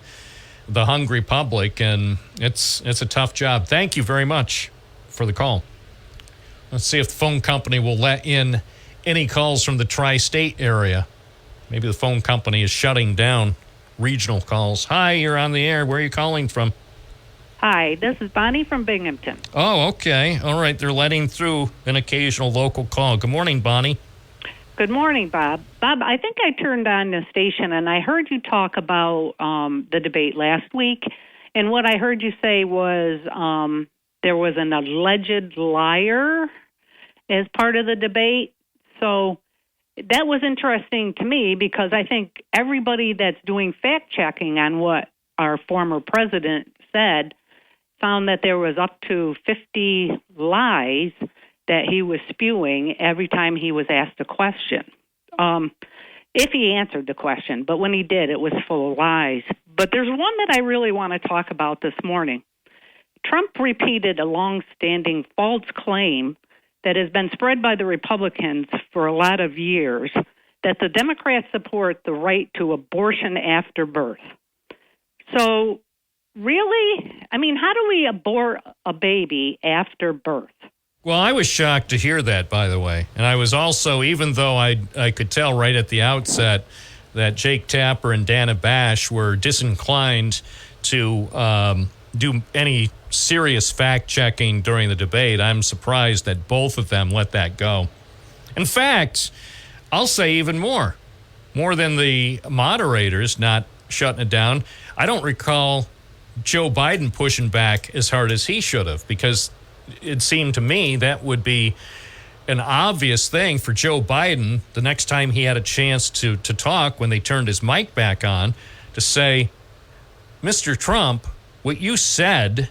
the hungry public, and it's a tough job. Thank you very much for the call. Let's see if the phone company will let in any calls from the tri-state area. Maybe the phone company is shutting down regional calls. Hi, you're on the air. Where are you calling from? Hi, this is Bonnie from Binghamton. Oh, okay. All right. They're letting through an occasional local call. Good morning, Bonnie. Good morning, Bob. Bob, I think I turned on the station and I heard you talk about the debate last week. And what I heard you say was there was an alleged liar as part of the debate. So that was interesting to me, because I think everybody that's doing fact-checking on what our former president said found that there was up to 50 lies that he was spewing every time he was asked a question. If he answered the question, but when he did, it was full of lies. But there's one that I really want to talk about this morning. Trump repeated a long-standing false claim that has been spread by the Republicans for a lot of years, that the Democrats support the right to abortion after birth. So, really? I mean, how do we abort a baby after birth? Well, I was shocked to hear that, by the way. And I was also, even though I could tell right at the outset that Jake Tapper and Dana Bash were disinclined to do any serious fact-checking during the debate, I'm surprised that both of them let that go. In fact, I'll say even more than the moderators not shutting it down. I don't recall Joe Biden pushing back as hard as he should have, because it seemed to me that would be an obvious thing for Joe Biden the next time he had a chance to talk, when they turned his mic back on, to say, Mr. Trump, what you said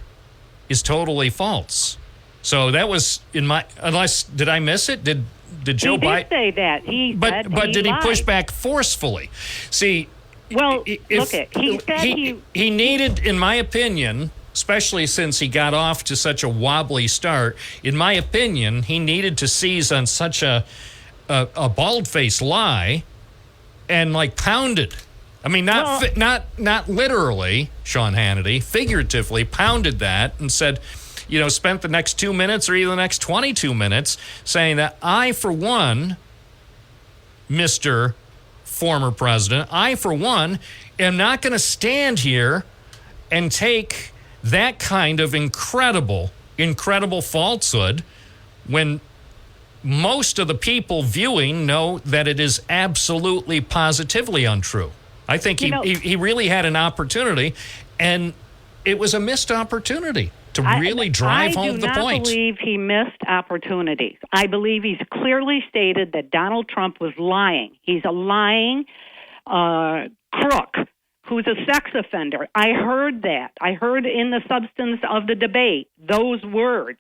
is totally false. So that was did I miss it? Did Joe Biden? He did say that. But did he push back forcefully? See, well, he said he needed, in my opinion, especially since he got off to such a wobbly start, in my opinion, he needed to seize on such a bald-faced lie and pound it. I mean, not literally, Sean Hannity, figuratively pounded that and said, spent the next 2 minutes or even the next 22 minutes saying that I, for one, Mr. Former President, I, for one, am not going to stand here and take that kind of incredible falsehood when most of the people viewing know that it is absolutely, positively untrue. I think he really had an opportunity, and it was a missed opportunity. to really drive home the point. I do not believe he missed opportunities. I believe he's clearly stated that Donald Trump was lying. He's a lying crook who's a sex offender. I heard that. I heard in the substance of the debate those words.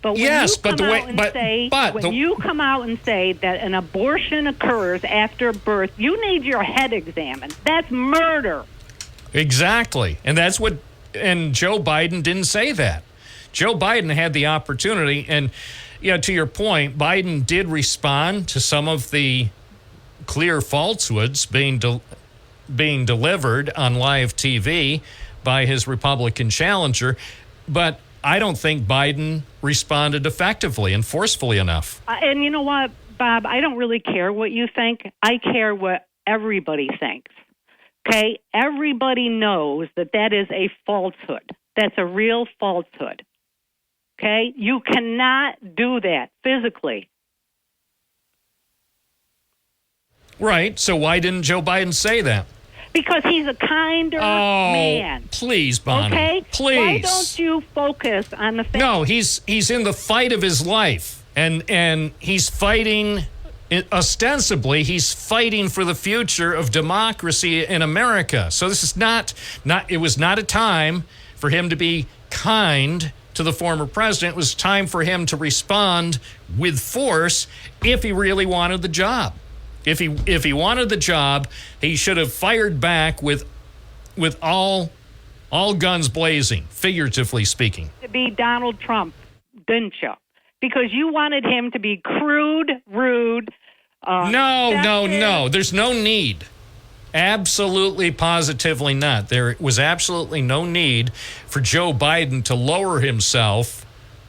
But when you come out and say that an abortion occurs after birth, you need your head examined. That's murder. Exactly. And that's what, and Joe Biden didn't say that. Joe Biden had the opportunity, and to your point, Biden did respond to some of the clear falsehoods being delivered on live TV by his Republican challenger, but I don't think Biden responded effectively and forcefully enough. And you know what, Bob? I don't really care what you think. I care what everybody thinks. Okay? Everybody knows that is a falsehood. That's a real falsehood. Okay? You cannot do that physically. Right. So why didn't Joe Biden say that? Because he's a kinder man. Please, Bonnie. Okay? Please. Why don't you focus on the fact? No, he's in the fight of his life, and he's fighting. Ostensibly, he's fighting for the future of democracy in America. So this is not. It was not a time for him to be kind to the former president. It was time for him to respond with force if he really wanted the job. If he wanted the job, he should have fired back with all guns blazing, figuratively speaking. To be Donald Trump, didn't you? Because you wanted him to be crude, rude. No. There's no need. Absolutely, positively not. There was absolutely no need for Joe Biden to lower himself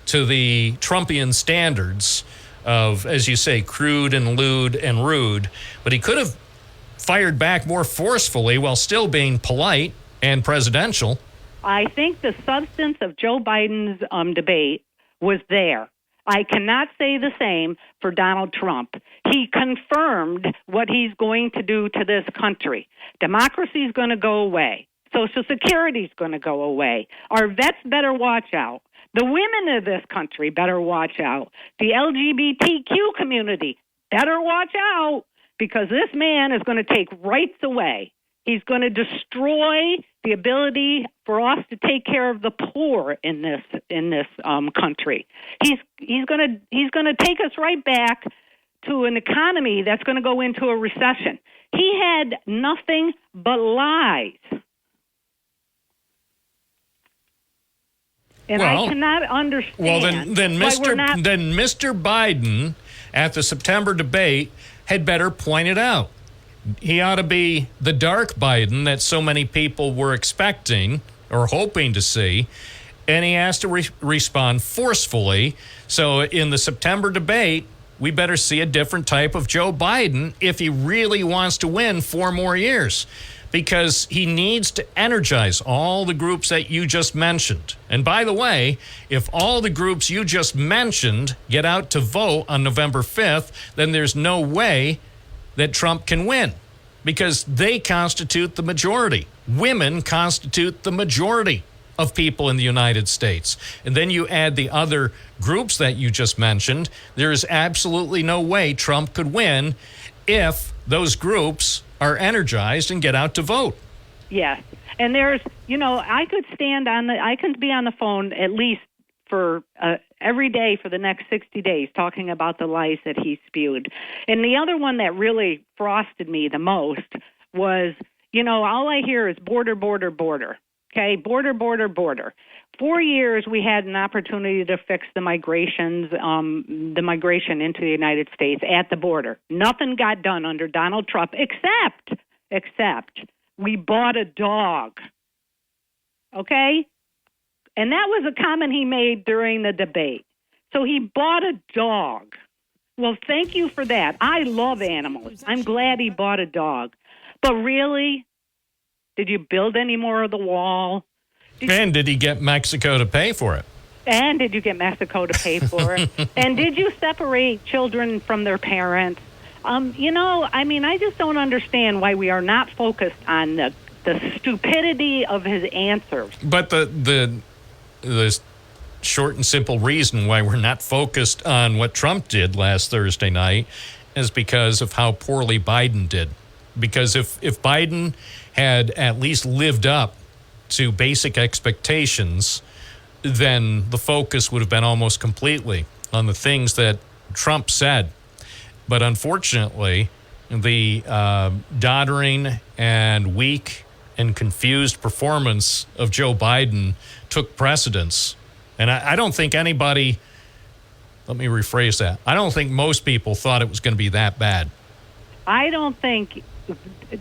to the Trumpian standards of, as you say, crude and lewd and rude. But he could have fired back more forcefully while still being polite and presidential. I think the substance of Joe Biden's debate was there. I cannot say the same for Donald Trump. He confirmed what he's going to do to this country. Democracy is going to go away. Social Security is going to go away. Our vets better watch out. The women of this country better watch out. The LGBTQ community better watch out, because this man is going to take rights away. He's going to destroy the ability for us to take care of the poor in this country. He's going to take us right back to an economy that's going to go into a recession. He had nothing but lies. And I cannot understand. Well, then Mr. Biden at the September debate had better point it out. He ought to be the dark Biden that so many people were expecting or hoping to see, and he has to respond forcefully. So in the September debate, we better see a different type of Joe Biden if he really wants to win 4 more years, because he needs to energize all the groups that you just mentioned. And by the way, if all the groups you just mentioned get out to vote on November 5th, then there's no way that Trump can win, because they constitute the majority. Women constitute the majority of people in the United States. And then you add the other groups that you just mentioned, there is absolutely no way Trump could win if those groups are energized and get out to vote. Yes. And there's, I could be on the phone at least for every day for the next 60 days talking about the lies that he spewed. And the other one that really frosted me the most was, all I hear is border, border, border. Okay, border, border, border. 4 years we had an opportunity to fix the migration into the United States at the border. Nothing got done under Donald Trump except we bought a dog. Okay? And that was a comment he made during the debate. So he bought a dog. Well, thank you for that. I love animals. I'm glad he bought a dog. But really, did you build any more of the wall? Did he get Mexico to pay for it? And did you get Mexico to pay for it? And did you separate children from their parents? I just don't understand why we are not focused on the stupidity of his answers. But the short and simple reason why we're not focused on what Trump did last Thursday night is because of how poorly Biden did. Because if Biden had at least lived up to basic expectations, then the focus would have been almost completely on the things that Trump said. But unfortunately, the doddering and weak and confused performance of Joe Biden took precedence. And I don't think anybody, let me rephrase that, I don't think most people thought it was going to be that bad. I don't think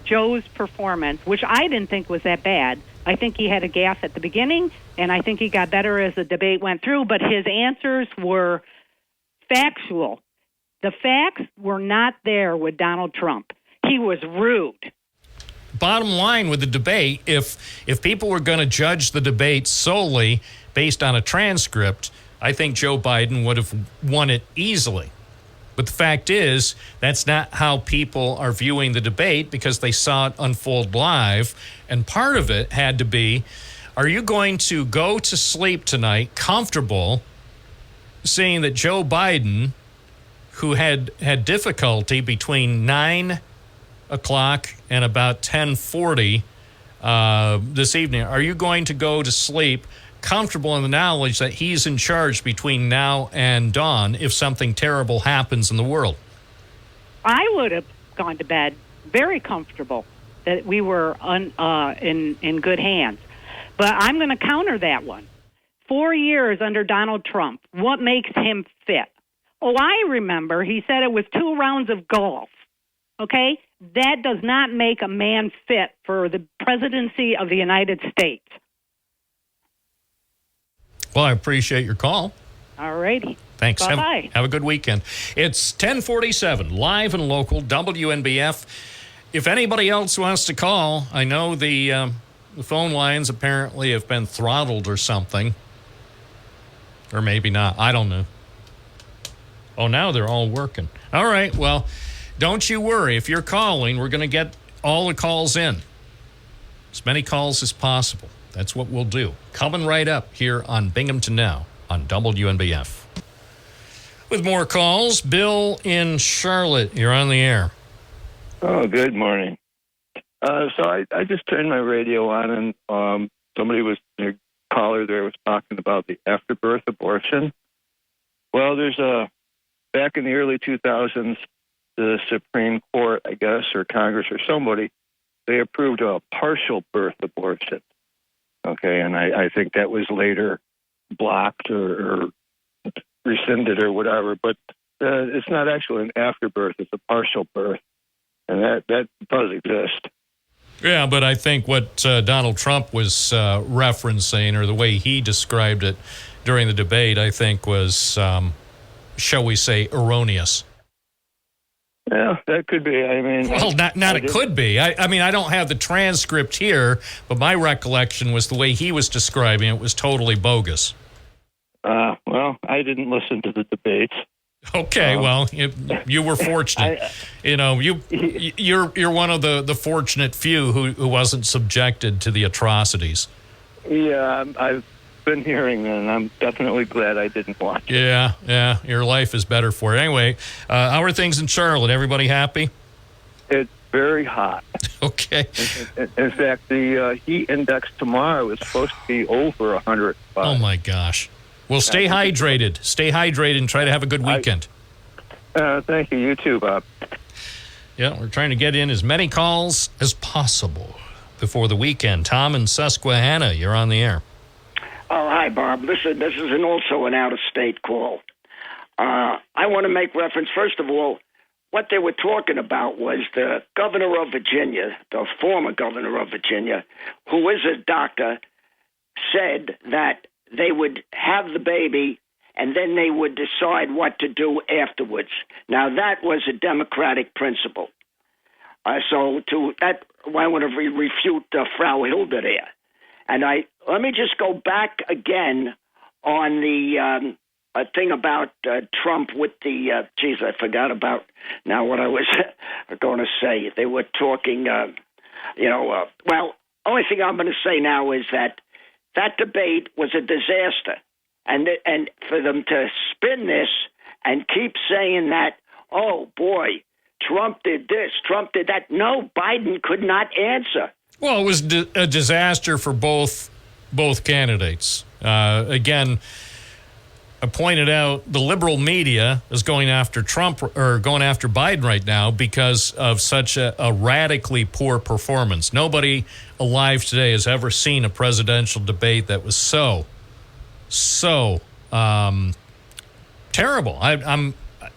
Joe's performance, which I didn't think was that bad, I think he had a gaffe at the beginning, and I think he got better as the debate went through, but his answers were factual. The facts were not there with Donald Trump. He was rude. Bottom line with the debate, if people were going to judge the debate solely based on a transcript, I think Joe Biden would have won it easily. But the fact is, that's not how people are viewing the debate because they saw it unfold live. And part of it had to be, are you going to go to sleep tonight comfortable seeing that Joe Biden, who had difficulty between 9 o'clock and about 10:40 this evening, are you going to go to sleep comfortable in the knowledge that he's in charge between now and dawn if something terrible happens in the world? I would have gone to bed very comfortable that we were in good hands. But I'm going to counter that one. 4 years under Donald Trump, what makes him fit? Oh, I remember he said it was 2 rounds of golf. Okay? That does not make a man fit for the presidency of the United States. Well, I appreciate your call. All righty. Thanks. Bye-bye. Have a good weekend. It's 10:47, live and local, WNBF. If anybody else wants to call, I know the phone lines apparently have been throttled or something. Or maybe not. I don't know. Oh, now they're all working. All right, well, don't you worry. If you're calling, we're going to get all the calls in. As many calls as possible. That's what we'll do. Coming right up here on Binghamton Now on WNBF. With more calls, Bill in Charlotte, you're on the air. Oh, good morning. So I just turned my radio on, and somebody was, a caller there was talking about the afterbirth abortion. Well, there's back in the early 2000s, the Supreme Court, I guess, or Congress or somebody, they approved a partial birth abortion. Okay, and I think that was later blocked or rescinded or whatever, but it's not actually an afterbirth, it's a partial birth, and that does exist. Yeah, but I think what Donald Trump was referencing, or the way he described it during the debate, I think was, shall we say, erroneous. Yeah, that could be. I mean, well, not it could be. I mean, I don't have the transcript here, but my recollection was the way he was describing it was totally bogus. Well, I didn't listen to the debates. Okay, well, you were fortunate. You're one of the fortunate few who wasn't subjected to the atrocities. Yeah, I've been hearing that, and I'm definitely glad I didn't watch it. Yeah, your life is better for it. Anyway, how are things in Charlotte? Everybody happy? It's very hot. Okay. In fact, the heat index tomorrow is supposed to be over 105. Oh, my gosh. Well, stay hydrated. Stay hydrated and try to have a good weekend. Thank you. You too, Bob. Yeah, we're trying to get in as many calls as possible before the weekend. Tom in Susquehanna, you're on the air. Oh, hi, Bob. Listen, this is also an out-of-state call. I want to make reference, first of all, what they were talking about was the governor of Virginia, the former governor of Virginia, who is a doctor, said that they would have the baby and then they would decide what to do afterwards. Now, that was a democratic principle. So to that, I want to refute Frau Hilda there. And let me just go back again on the thing about Trump with the, I forgot about now what I was going to say. They were talking, well, only thing I'm going to say now is that debate was a disaster. And for them to spin this and keep saying that, oh, boy, Trump did this, Trump did that. No, Biden could not answer. Well, it was a disaster for both candidates. Again, I pointed out the liberal media is going after Trump or going after Biden right now because of such a radically poor performance. Nobody alive today has ever seen a presidential debate that was so terrible.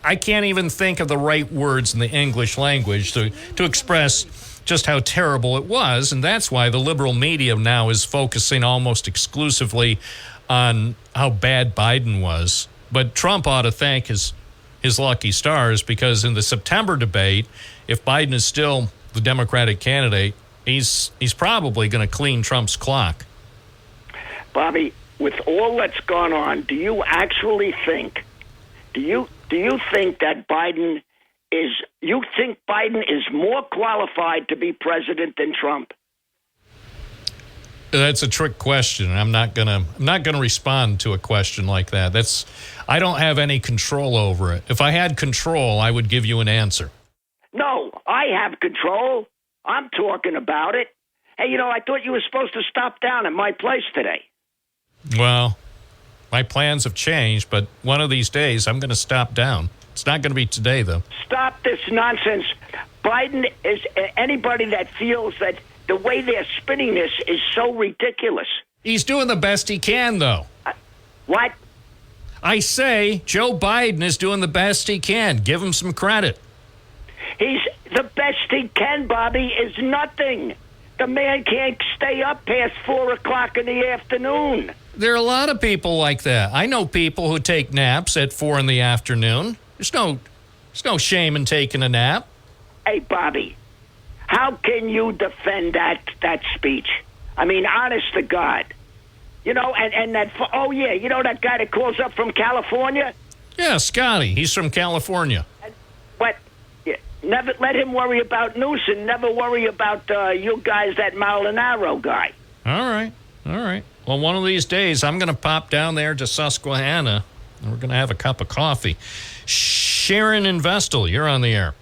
I can't even think of the right words in the English language to express just how terrible it was, and that's why the liberal media now is focusing almost exclusively on how bad Biden was. But Trump ought to thank his lucky stars, because in the September debate, if Biden is still the Democratic candidate, he's probably going to clean Trump's clock. Bobby, with all that's gone on, do you actually think? Do you think that Biden is more qualified to be president than Trump? That's a trick question. I'm not gonna respond to a question like that. I don't have any control over it. If I had control, I would give you an answer. No, I have control. I'm talking about it. Hey, I thought you were supposed to stop down at my place today. Well, my plans have changed, but one of these days I'm going to stop down. It's not going to be today, though. Stop this nonsense. Biden is anybody that feels that the way they're spinning this is so ridiculous. He's doing the best he can, though. What? I say Joe Biden is doing the best he can. Give him some credit. He's the best he can, Bobby, is nothing. The man can't stay up past 4 o'clock in the afternoon. There are a lot of people like that. I know people who take naps at 4 in the afternoon. There's no shame in taking a nap. Hey, Bobby, how can you defend that speech? I mean, honest to God. And that, that guy that calls up from California? Yeah, Scotty. He's from California. But never let him worry about Newsom. Never worry about you guys, that Molinaro guy. All right. Well, one of these days, I'm going to pop down there to Susquehanna, and we're going to have a cup of coffee. Sharon in Vestal, you're on the air.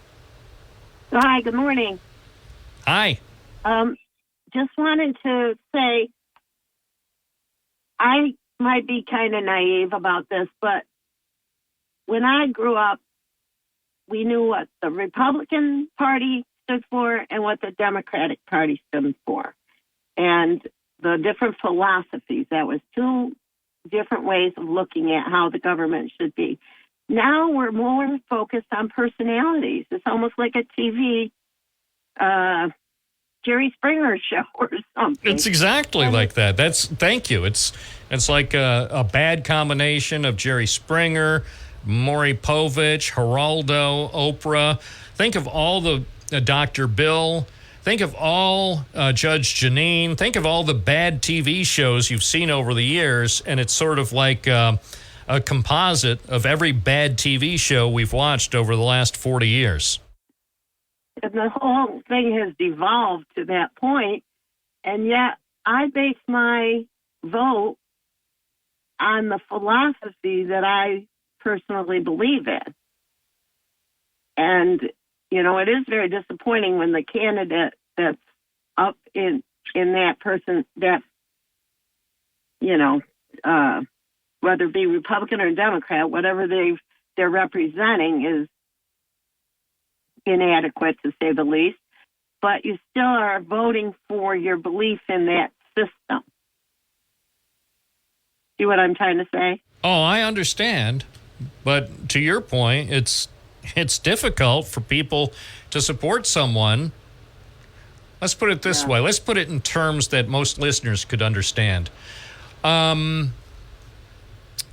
Hi, good morning. Hi. Just wanted to say I might be kind of naive about this, but when I grew up, we knew what the Republican Party stood for and what the Democratic Party stood for, and the different philosophies. That was two different ways of looking at how the government should be. Now we're more focused on personalities. It's almost like a TV Jerry Springer show or something. It's exactly like that. Thank you. It's like a bad combination of Jerry Springer, Maury Povich, Geraldo, Oprah. Think of all the Dr. Bill. Think of all Judge Janine. Think of all the bad TV shows you've seen over the years, and it's sort of like a composite of every bad TV show we've watched over the last 40 years. And the whole thing has devolved to that point, and yet I base my vote on the philosophy that I personally believe in. And, it is very disappointing when the candidate that's up in that person, that, whether it be Republican or Democrat, whatever they're representing is inadequate, to say the least. But you still are voting for your belief in that system. See what I'm trying to say? Oh, I understand. But to your point, it's difficult for people to support someone. Let's put it this way. Let's put it in terms that most listeners could understand.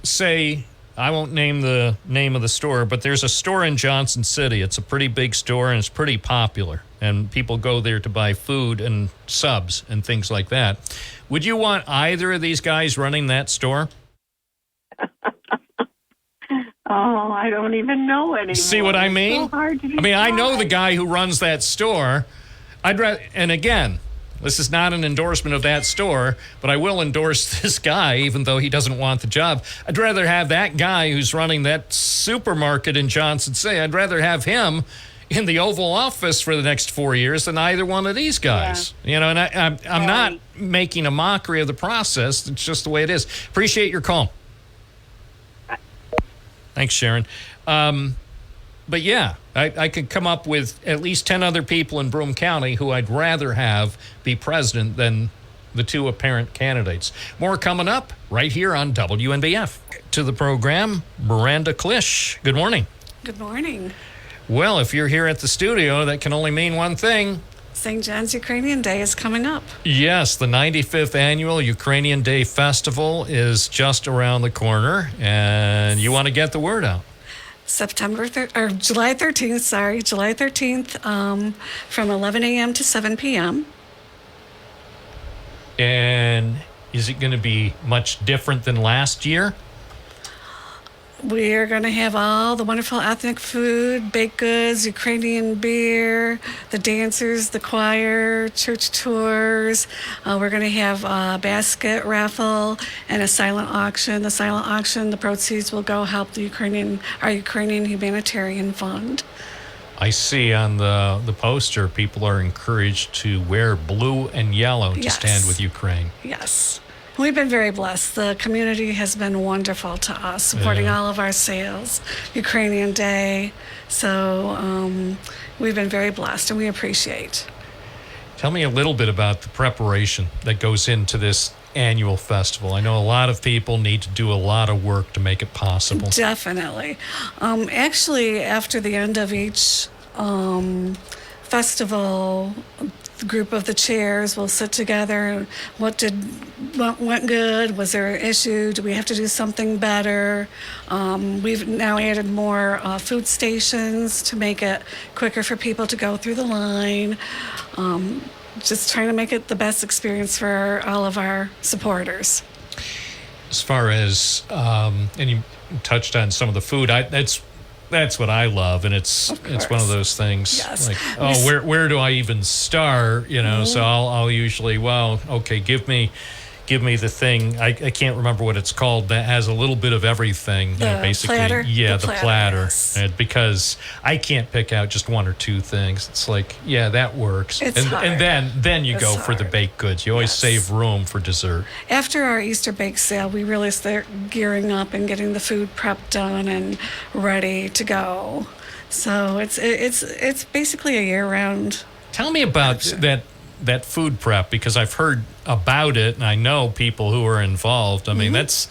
Say, I won't name the name of the store, but there's a store in Johnson City. It's a pretty big store, and it's pretty popular. And people go there to buy food and subs and things like that. Would you want either of these guys running that store? Oh, I don't even know anymore. See what I mean? It's so hard to I know the guy who runs that store. And again, This is not an endorsement of that store, but I will endorse this guy, even though he doesn't want the job. I'd rather have that guy who's running that supermarket in Johnson City. I'd rather have him in the Oval Office for the next 4 years than either one of these guys. You know, and I'm not making a mockery of the process. It's just the way it is. Appreciate your call. Thanks, Sharon. But yeah, I could come up with at least 10 other people in Broome County who I'd rather have be president than the two apparent candidates. More coming up right here on WNBF. To the program, Miranda Klisch. Good morning. Good morning. Well, if you're here at the studio, that can only mean one thing. St. John's Ukrainian Day is coming up. Yes, the 95th annual Ukrainian Day Festival is just around the corner, and you want to get the word out. July 13th, from 11 a.m. to 7 p.m. And is it going to be much different than last year? We are going to have all the wonderful ethnic food, baked goods, Ukrainian beer, the dancers, the choir, church tours. We're going to have a basket raffle and a silent auction. The silent auction, the proceeds will go help the our Ukrainian Humanitarian Fund. I see on the poster, people are encouraged to wear blue and yellow to stand with Ukraine. Yes. We've been very blessed. The community has been wonderful to us, supporting all of our sales, Ukrainian Day. So we've been very blessed, and we appreciate. Tell me a little bit about the preparation that goes into this annual festival. I know a lot of people need to do a lot of work to make it possible. Definitely. Actually, after the end of each festival, the group of the chairs will sit together. What went good? Was there an issue? Do we have to do something better? We've now added more food stations to make it quicker for people to go through the line. Just trying to make it the best experience for all of our supporters. As far as, and you touched on some of the food, that's what I love, and it's one of those things. Yes. Like, where do I even start? You know, so I'll usually, give me the thing. I can't remember what it's called that has a little bit of everything. Basically, platter? Yeah, the platter. Yes. And because I can't pick out just one or two things. It's like, yeah, that works. It's hard. And then you go for the hard. baked goods. You always save room for dessert. After our Easter bake sale, we really start gearing up and getting the food prep done and ready to go. So it's basically a year-round. Tell me about that food prep, because I've heard about it and I know people who are involved. I mean, that's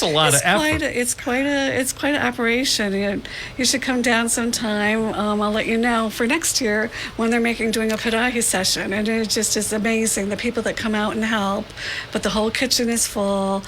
a lot of effort. It's quite an operation. You should come down sometime. I'll let you know for next year when they're doing a padahi session, and it just is amazing. The people that come out and help, but the whole kitchen is full.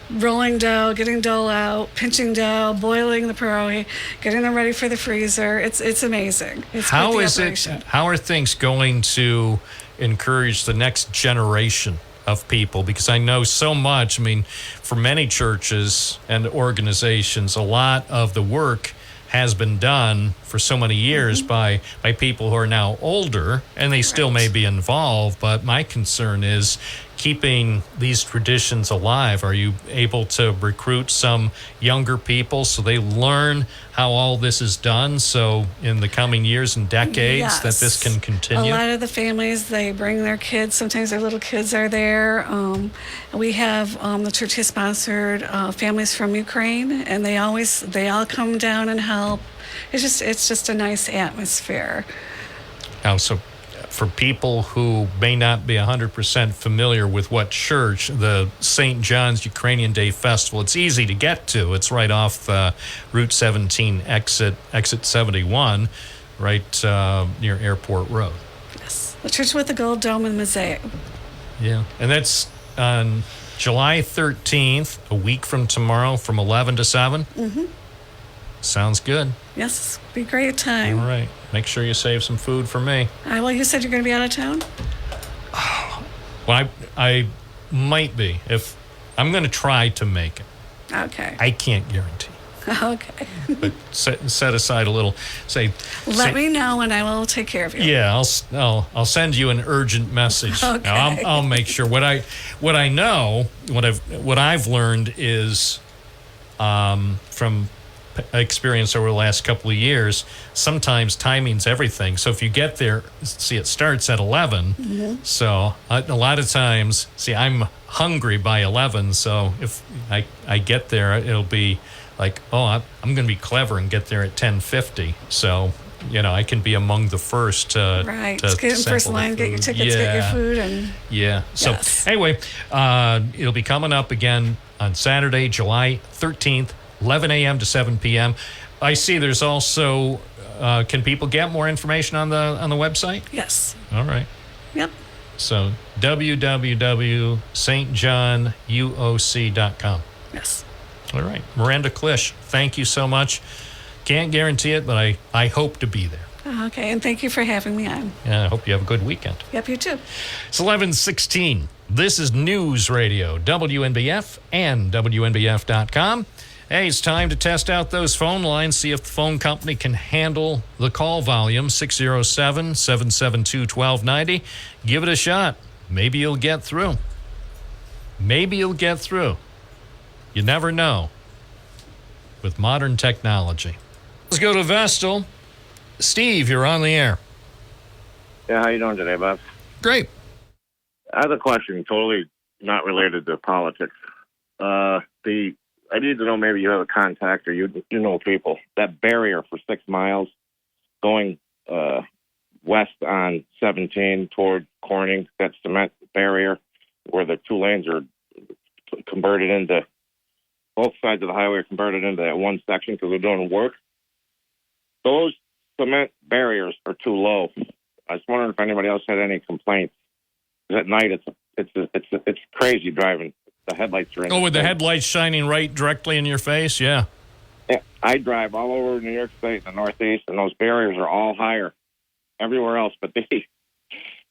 Rolling dough, getting dough out, pinching dough, boiling the pierogi, getting them ready for the freezer. It's amazing. It's how is it? How are things going to encourage the next generation of people? Because I know so much. I mean, for many churches and organizations, a lot of the work has been done for so many years by people who are now older, and they still may be involved. But my concern is keeping these traditions alive. Are you able to recruit some younger people so they learn how all this is done, so in the coming years and decades that this can continue? A lot of the families, they bring their kids. Sometimes their little kids are there. We have the church has sponsored families from Ukraine, and they all come down and help. It's just a nice atmosphere. Now, so for people who may not be 100% familiar with what church, the St. John's Ukrainian Day Festival, it's easy to get to. It's right off Route 17, exit 71, right near Airport Road. Yes, the church with the gold dome and mosaic. Yeah, and that's on July 13th, a week from tomorrow, from 11 to 7. Mm-hmm. Sounds good. Yes, be a great time. All right. Make sure you save some food for me. Well, you said you're going to be out of town? Well, I might be. If I'm going to try to make it. Okay. I can't guarantee. Okay. But set aside a little. Let me know, and I will take care of you. Yeah, I'll send you an urgent message. Okay. Now, I'll make sure. What I've learned is from experience over the last couple of years, sometimes timing's everything. So if you get there, see, it starts at 11. Mm-hmm. So a lot of times, see, I'm hungry by 11. So if I get there, it'll be like, oh, I'm going to be clever and get there at 10:50. So, I can be among the first right. Just get in first line, get your tickets, get your food, and So yes. Anyway, it'll be coming up again on Saturday, July 13th. 11 a.m. to 7 p.m. I see there's also, can people get more information on the website? Yes. All right. Yep. So www.stjohnuoc.com. Yes. All right. Miranda Klisch, thank you so much. Can't guarantee it, but I hope to be there. Okay, and thank you for having me on. Yeah, I hope you have a good weekend. Yep, you too. It's 11:16. This is News Radio, WNBF and WNBF.com. Hey, it's time to test out those phone lines, see if the phone company can handle the call volume, 607-772-1290. Give it a shot. Maybe you'll get through. You never know with modern technology. Let's go to Vestal. Steve, you're on the air. Yeah, how you doing today, Bob? Great. I have a question, totally not related to politics. I need to know, maybe you have a contact or you know people. That barrier for 6 miles going west on 17 toward Corning, that cement barrier where the 2 lanes are converted into, both sides of the highway are converted into that one section because they're doing work. Those cement barriers are too low. I was wondering if anybody else had any complaints. At night, it's crazy driving. The headlights are in. Oh, with the headlights shining right directly in your face? Yeah. Yeah, I drive all over New York State in the Northeast, and those barriers are all higher everywhere else but these.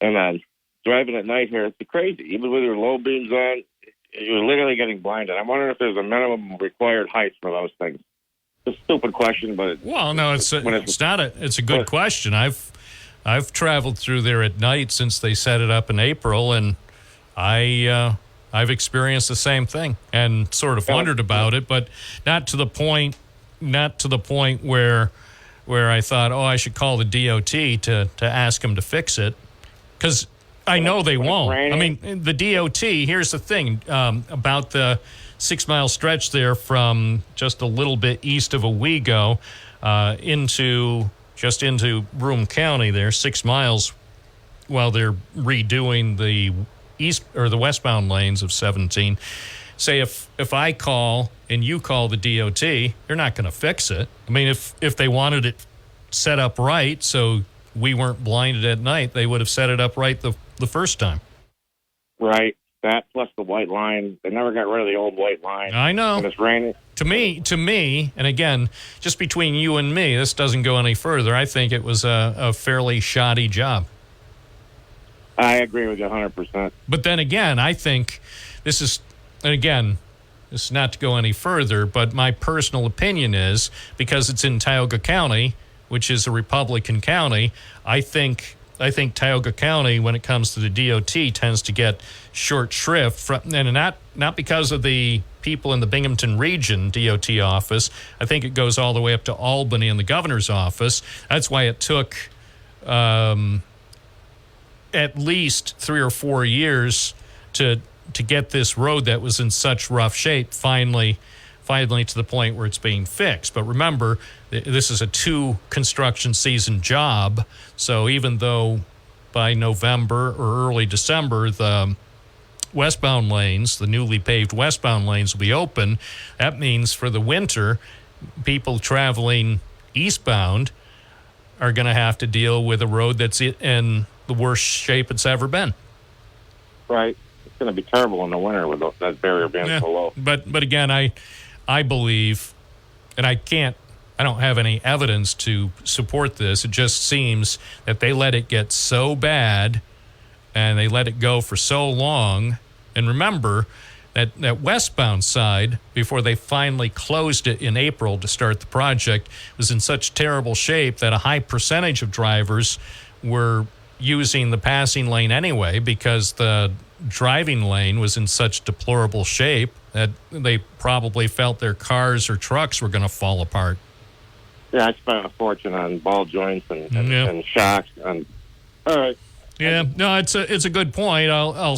And driving at night here, it's crazy. Even with your low beams on, you're literally getting blinded. I'm wondering if there's a minimum required height for those things. It's a stupid question, but it's not. It's a good question. I've traveled through there at night since they set it up in April, and I've experienced the same thing and sort of wondered about it, but not to the point where I thought, I should call the DOT to ask them to fix it, because I know they won't. I mean, the DOT, here's the thing about the 6 mile stretch there from just a little bit east of Owego into Broome County there, 6 miles, while they're redoing the east or the westbound lanes of 17. Say if I call and you call the DOT, you're not going to fix it. I mean, if they wanted it set up right so we weren't blinded at night, they would have set it up right the first time. Right. That plus the white line. They never got rid of the old white line. I know. And it's raining. To me, and again, just between you and me, this doesn't go any further. I think it was a fairly shoddy job. I agree with you 100%. But then again, I think this is not to go any further, but my personal opinion is, because it's in Tioga County, which is a Republican county, I think Tioga County, when it comes to the DOT, tends to get short shrift, and not because of the people in the Binghamton region DOT office. I think it goes all the way up to Albany in the governor's office. That's why it took at least 3 or 4 years to get this road that was in such rough shape finally to the point where it's being fixed. But remember, this is a 2 construction season job, so even though by November or early December the westbound lanes, the newly paved westbound lanes will be open, that means for the winter, people traveling eastbound are going to have to deal with a road that's in the worst shape it's ever been. Right. It's going to be terrible in the winter with that barrier being so low. But again, I believe, and I don't have any evidence to support this. It just seems that they let it get so bad and they let it go for so long. And remember, that westbound side, before they finally closed it in April to start the project, was in such terrible shape that a high percentage of drivers were using the passing lane anyway, because the driving lane was in such deplorable shape that they probably felt their cars or trucks were going to fall apart. Yeah, I spent a fortune on ball joints and shocks. And all right. Yeah, no, it's a good point. I'll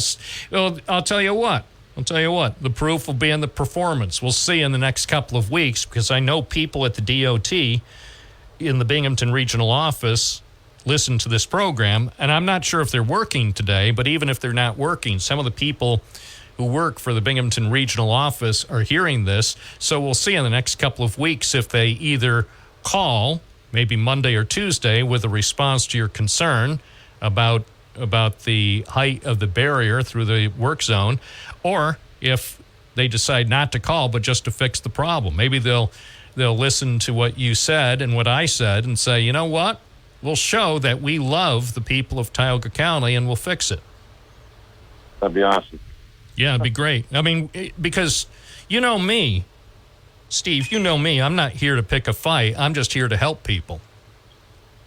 tell you what. The proof will be in the performance. We'll see in the next couple of weeks, because I know people at the DOT in the Binghamton Regional Office listen to this program, and I'm not sure if they're working today, but even if they're not working, some of the people who work for the Binghamton Regional Office are hearing this. So we'll see in the next couple of weeks if they either call, maybe Monday or Tuesday, with a response to your concern about the height of the barrier through the work zone, or if they decide not to call but just to fix the problem. Maybe they'll listen to what you said and what I said and say, you know what, we'll show that we love the people of Tioga County and we'll fix it. That'd be awesome. Yeah, it'd be great. I mean, because you know me, Steve, you know me, I'm not here to pick a fight. I'm just here to help people.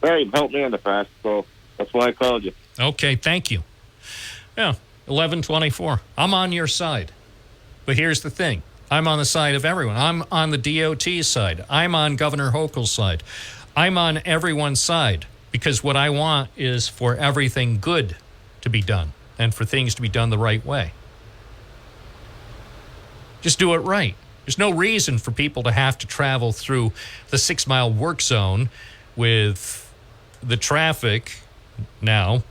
Hey, you helped me in the past, so that's why I called you. Okay, thank you. Yeah, 1124. I'm on your side. But here's the thing. I'm on the side of everyone. I'm on the DOT side. I'm on Governor Hochul's side. I'm on everyone's side, because what I want is for everything good to be done and for things to be done the right way. Just do it right. There's no reason for people to have to travel through the 6 Mile work zone with the traffic now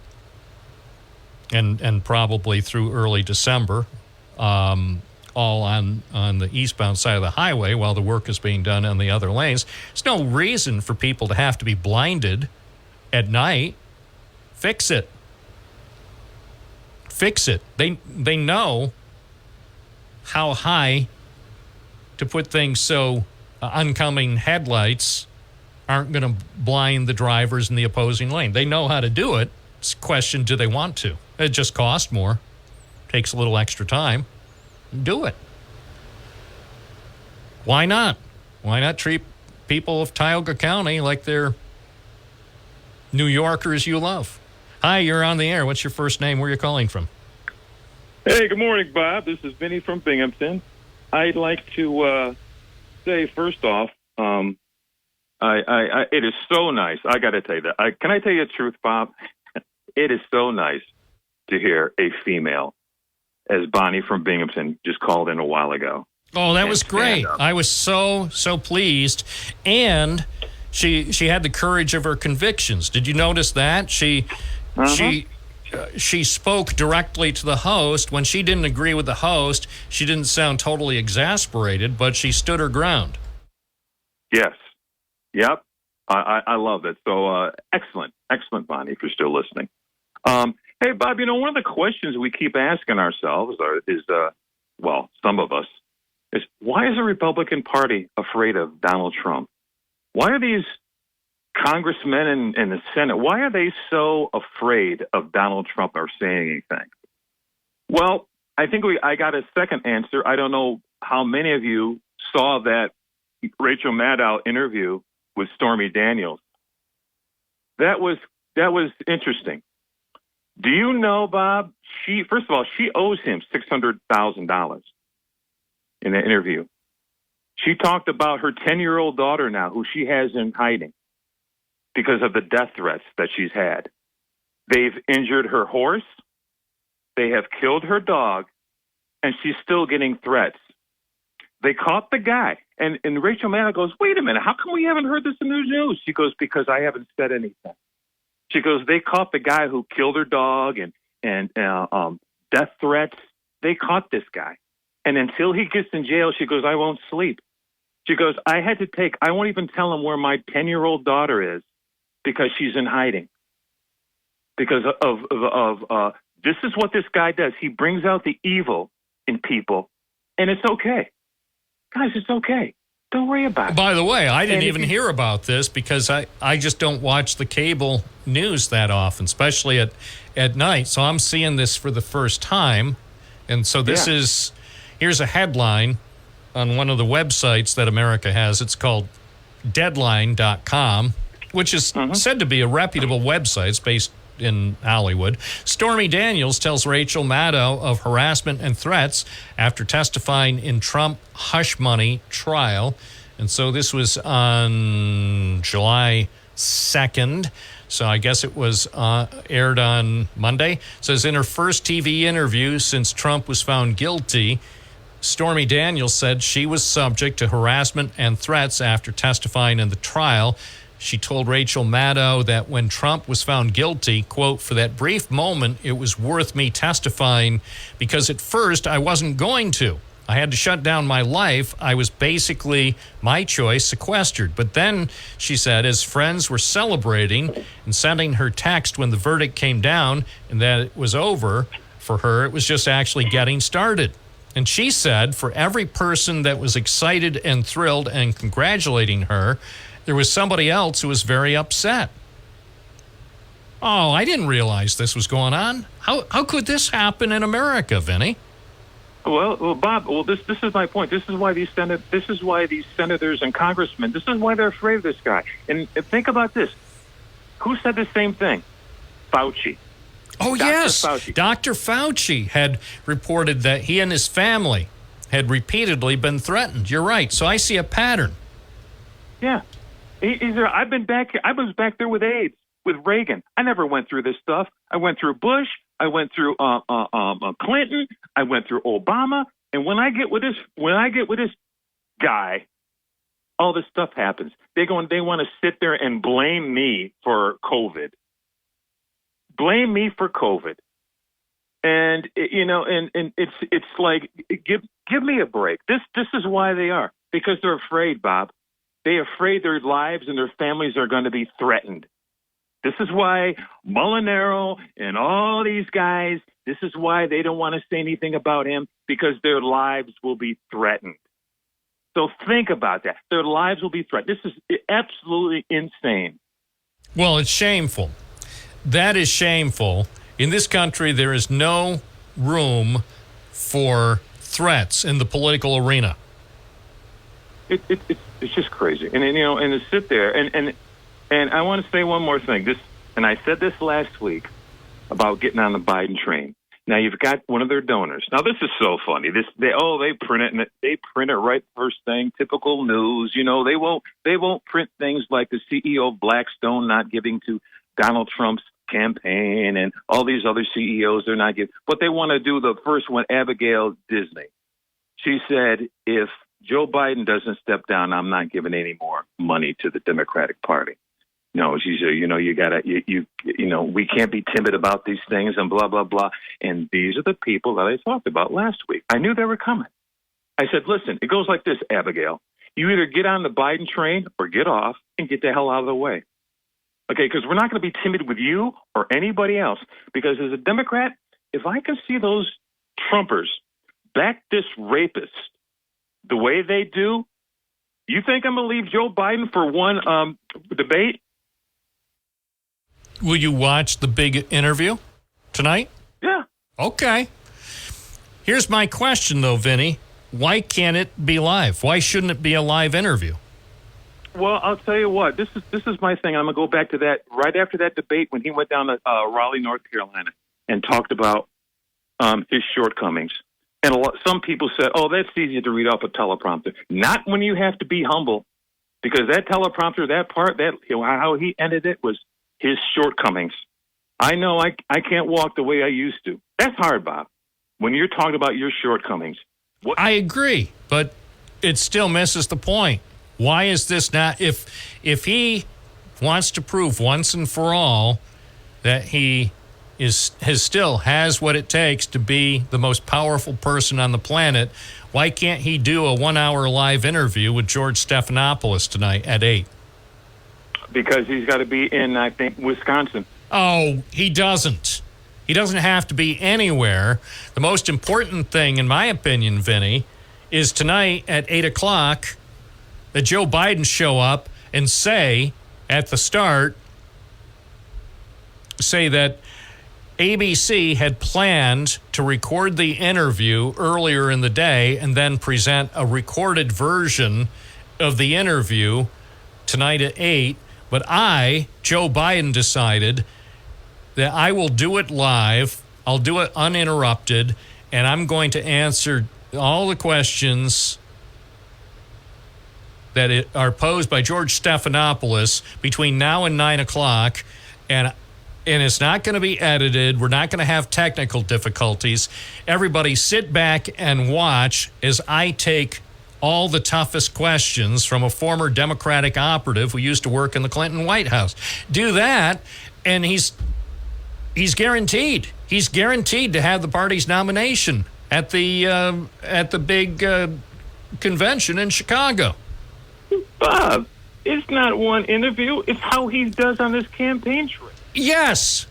and probably through early December, all on the eastbound side of the highway while the work is being done on the other lanes. There's no reason for people to have to be blinded at night. Fix it. Fix it. They know how high to put things so oncoming headlights aren't going to blind the drivers in the opposing lane. They know how to do it. It's a question, do they want to? It just costs more. Takes a little extra time. Do it. Why not? Why not treat people of Tioga County like they're New Yorkers you love? Hi, you're on the air. What's your first name? Where are you calling from? Hey, good morning, Bob. This is Vinny from Binghamton. I'd like to say, first off, it is so nice. I got to tell you that. Can I tell you the truth, Bob? It is so nice to hear a female, as Bonnie from Binghamton just called in a while ago. Oh, that was great. I was so pleased. And she had the courage of her convictions. Did you notice that? She spoke directly to the host. When she didn't agree with the host, she didn't sound totally exasperated, but she stood her ground. Yes. Yep. I love it. So excellent, Bonnie, if you're still listening. Hey, Bob, one of the questions we keep asking ourselves is, some of us, is why is the Republican Party afraid of Donald Trump? Why are these congressmen in the Senate, why are they so afraid of Donald Trump or saying anything? Well, I think I got a second answer. I don't know how many of you saw that Rachel Maddow interview with Stormy Daniels. That was interesting. Do you know, Bob, first of all, she owes him $600,000 in the interview. She talked about her 10-year-old daughter now, who she has in hiding because of the death threats that she's had. They've injured her horse. They have killed her dog, and she's still getting threats. They caught the guy. And Rachel Maddow goes, wait a minute, how come we haven't heard this in the news? She goes, because I haven't said anything. She goes, they caught the guy who killed her dog and death threats. They caught this guy. And until he gets in jail, she goes, I won't sleep. She goes, I won't even tell him where my 10-year-old daughter is because she's in hiding. Because of this is what this guy does. He brings out the evil in people, and it's okay. Guys, it's okay. Don't worry about it. By the way, I didn't even hear about this because I just don't watch the cable news that often, especially at night. So I'm seeing this for the first time. And so this is, Here's a headline on one of the websites that America has. It's called Deadline.com, which is said to be a reputable website. It's based in Hollywood. Stormy Daniels tells Rachel Maddow of harassment and threats after testifying in Trump hush money trial. And so this was on July 2nd. So I guess it was aired on Monday. It says in her first TV interview since Trump was found guilty, Stormy Daniels said she was subject to harassment and threats after testifying in the trial. She told Rachel Maddow that when Trump was found guilty, quote, for that brief moment, it was worth me testifying because at first I wasn't going to. I had to shut down my life. I was basically, my choice, sequestered. But then, she said, as friends were celebrating and sending her text when the verdict came down and that it was over for her, it was just actually getting started. And she said for every person that was excited and thrilled and congratulating her, there was somebody else who was very upset. Oh, I didn't realize this was going on. How could this happen in America, Vinny? Well, Bob. Well, this is my point. This is why these senators and congressmen. This is why they're afraid of this guy. And think about this: who said the same thing? Fauci. Oh, yes. Dr. Fauci had reported that he and his family had repeatedly been threatened. You're right. So I see a pattern. Yeah. I've been back here. I was back there with AIDS, with Reagan. I never went through this stuff. I went through Bush. I went through Clinton. I went through Obama. And when I get with this guy, all this stuff happens. They want to sit there and blame me for COVID. Blame me for COVID. And it's like, give me a break. This is why they are, because they're afraid, Bob. They're afraid their lives and their families are going to be threatened. This is why Molinaro and all these guys, this is why they don't want to say anything about him, because their lives will be threatened. So think about that. Their lives will be threatened. This is absolutely insane. Well, it's shameful. That is shameful. In this country, there is no room for threats in the political arena. It's just crazy. And to sit there and I want to say one more thing. And I said this last week about getting on the Biden train. Now you've got one of their donors. Now this is so funny. They print it and they print it right first thing. Typical news. They won't print things like the CEO of Blackstone not giving to Donald Trump's campaign and all these other CEOs. They're not giving, but they want to do the first one. Abigail Disney. She said, if Joe Biden doesn't step down, I'm not giving any more money to the Democratic Party. No, she said, we can't be timid about these things and blah, blah, blah. And these are the people that I talked about last week. I knew they were coming. I said, listen, it goes like this, Abigail. You either get on the Biden train or get off and get the hell out of the way. Okay, because we're not going to be timid with you or anybody else. Because as a Democrat, if I can see those Trumpers back this rapist the way they do, you think I'm going to leave Joe Biden for one debate? Will you watch the big interview tonight? Yeah. Okay. Here's my question, though, Vinny. Why can't it be live? Why shouldn't it be a live interview? Well, I'll tell you what. This is my thing. I'm going to go back to that right after that debate when he went down to Raleigh, North Carolina, and talked about his shortcomings. And some people said, oh, that's easy to read off a teleprompter. Not when you have to be humble, because that teleprompter, that part, how he ended it was his shortcomings. I know I can't walk the way I used to. That's hard, Bob, when you're talking about your shortcomings. I agree, but it still misses the point. Why is this not, if he wants to prove once and for all that he still has what it takes to be the most powerful person on the planet, why can't he do a 1 hour live interview with George Stephanopoulos tonight at 8? Because he's got to be in, I think, Wisconsin. Oh, he doesn't. He doesn't have to be anywhere. The most important thing, in my opinion, Vinny, is tonight at 8 o'clock that Joe Biden show up and say at the start, say that ABC had planned to record the interview earlier in the day and then present a recorded version of the interview tonight at 8. But Joe Biden, decided that I will do it live. I'll do it uninterrupted, and I'm going to answer all the questions that are posed by George Stephanopoulos between now and 9 o'clock, and it's not going to be edited. We're not going to have technical difficulties. Everybody sit back and watch as I take all the toughest questions from a former Democratic operative who used to work in the Clinton White House. Do that, and he's guaranteed. He's guaranteed to have the party's nomination at the big convention in Chicago. Bob, it's not one interview. It's how he does on his campaign trail. Yes.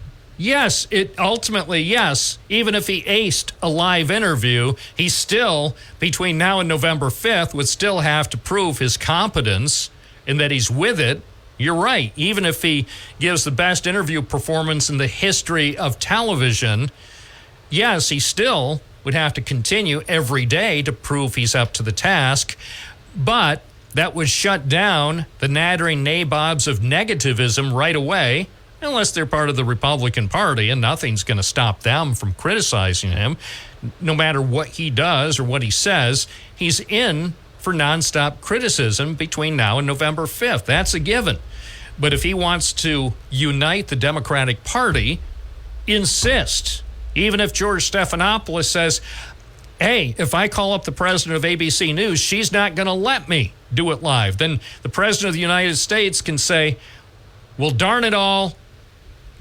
Ultimately, yes. Even if he aced a live interview, he still, between now and November 5th, would still have to prove his competence and that he's with it. You're right. Even if he gives the best interview performance in the history of television, yes, he still would have to continue every day to prove he's up to the task. But that would shut down the nattering nabobs of negativism right away, unless they're part of the Republican Party, and nothing's going to stop them from criticizing him. No matter what he does or what he says, he's in for nonstop criticism between now and November 5th. That's a given. But if he wants to unite the Democratic Party, insist. Even if George Stephanopoulos says, hey, if I call up the president of ABC News, she's not going to let me do it live. Then the president of the United States can say, well, darn it all,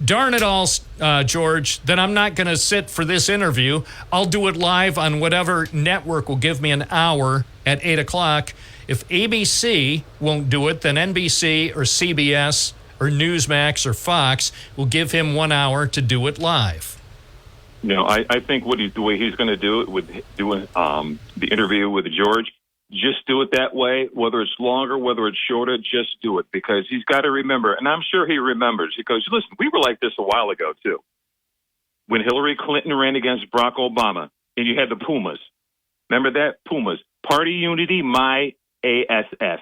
George, then I'm not going to sit for this interview. I'll do it live on whatever network will give me an hour at 8 o'clock. If ABC won't do it, then NBC or CBS or Newsmax or Fox will give him 1 hour to do it live. I think the way he's going to do it with doing the interview with George, just do it that way, whether it's longer, whether it's shorter, just do it, because he's got to remember, and I'm sure he remembers. He goes, listen, we were like this a while ago, too. When Hillary Clinton ran against Barack Obama, and you had the Pumas. Remember that? Pumas. Party Unity, my ASS.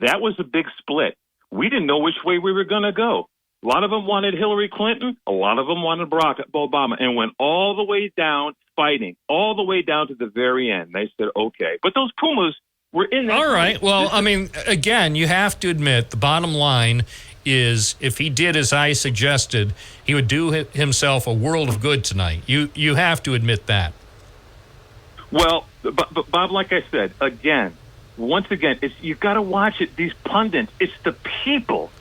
That was a big split. We didn't know which way we were going to go. A lot of them wanted Hillary Clinton. A lot of them wanted Barack Obama, and went all the way down, fighting all the way down to the very end. They said, okay. But those Pumas were in that. All right. Well, I mean, again, you have to admit the bottom line is if he did as I suggested, he would do himself a world of good tonight. You have to admit that. Well, but Bob, like I said, once again, you've got to watch it. These pundits, it's the people.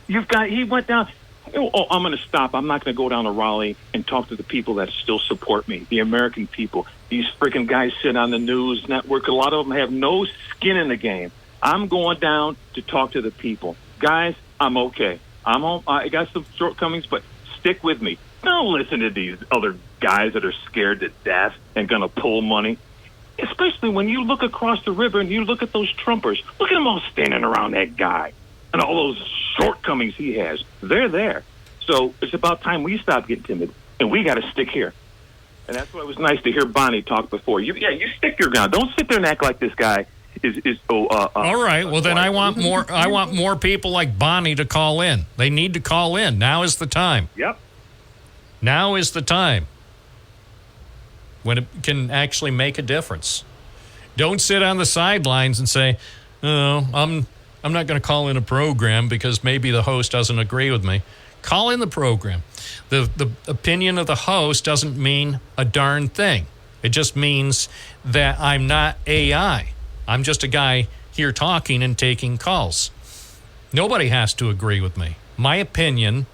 He went down. Oh, I'm going to stop. I'm not going to go down to Raleigh and talk to the people that still support me, the American people. These freaking guys sit on the news network. A lot of them have no skin in the game. I'm going down to talk to the people. Guys, I'm okay. I got some shortcomings, but stick with me. Don't listen to these other guys that are scared to death and going to pull money. Especially when you look across the river and you look at those Trumpers. Look at them all standing around that guy and all those shortcomings he has. They're there. So it's about time we stop getting timid, and we got to stick here. And that's why it was nice to hear Bonnie talk before. You stick your ground. Don't sit there and act like this guy is all right. Well, then I want more. I want more people like Bonnie to call in. They need to call in. Now is the time. Yep. Now is the time when it can actually make a difference. Don't sit on the sidelines and say, "Oh, I'm not going to call in a program because maybe the host doesn't agree with me." Call in the program. The opinion of the host doesn't mean a darn thing. It just means that I'm not AI. I'm just a guy here talking and taking calls. Nobody has to agree with me. My opinion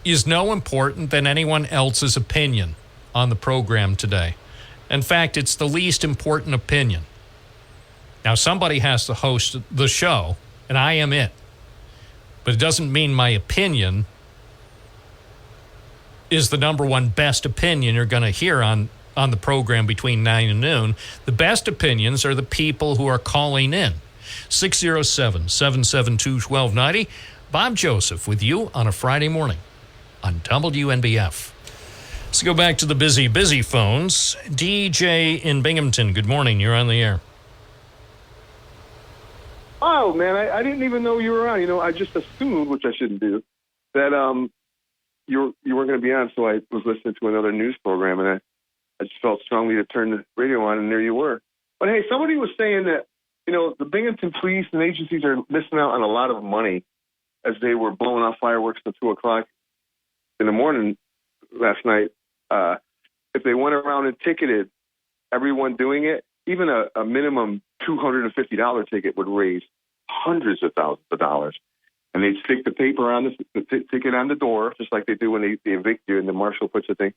is no important than anyone else's opinion on the program today. In fact, it's the least important opinion. Now, somebody has to host the show, and I am it. But it doesn't mean my opinion is the number one best opinion you're going to hear on the program between 9 and noon. The best opinions are the people who are calling in. 607-772-1290. Bob Joseph with you on a Friday morning on WNBF. Let's go back to the busy phones. DJ in Binghamton, good morning. You're on the air. Oh, man, I didn't even know you were on. You know, I just assumed, which I shouldn't do, that you weren't going to be on, so I was listening to another news program, and I just felt strongly to turn the radio on, and there you were. But, hey, somebody was saying that, you know, the Binghamton police and agencies are missing out on a lot of money as they were blowing off fireworks till 2 o'clock in the morning last night. If they went around and ticketed everyone doing it, even a minimum $250 ticket would raise hundreds of thousands of dollars. And they'd stick the paper on the ticket on the door, just like they do when they evict you and the marshal puts the thing.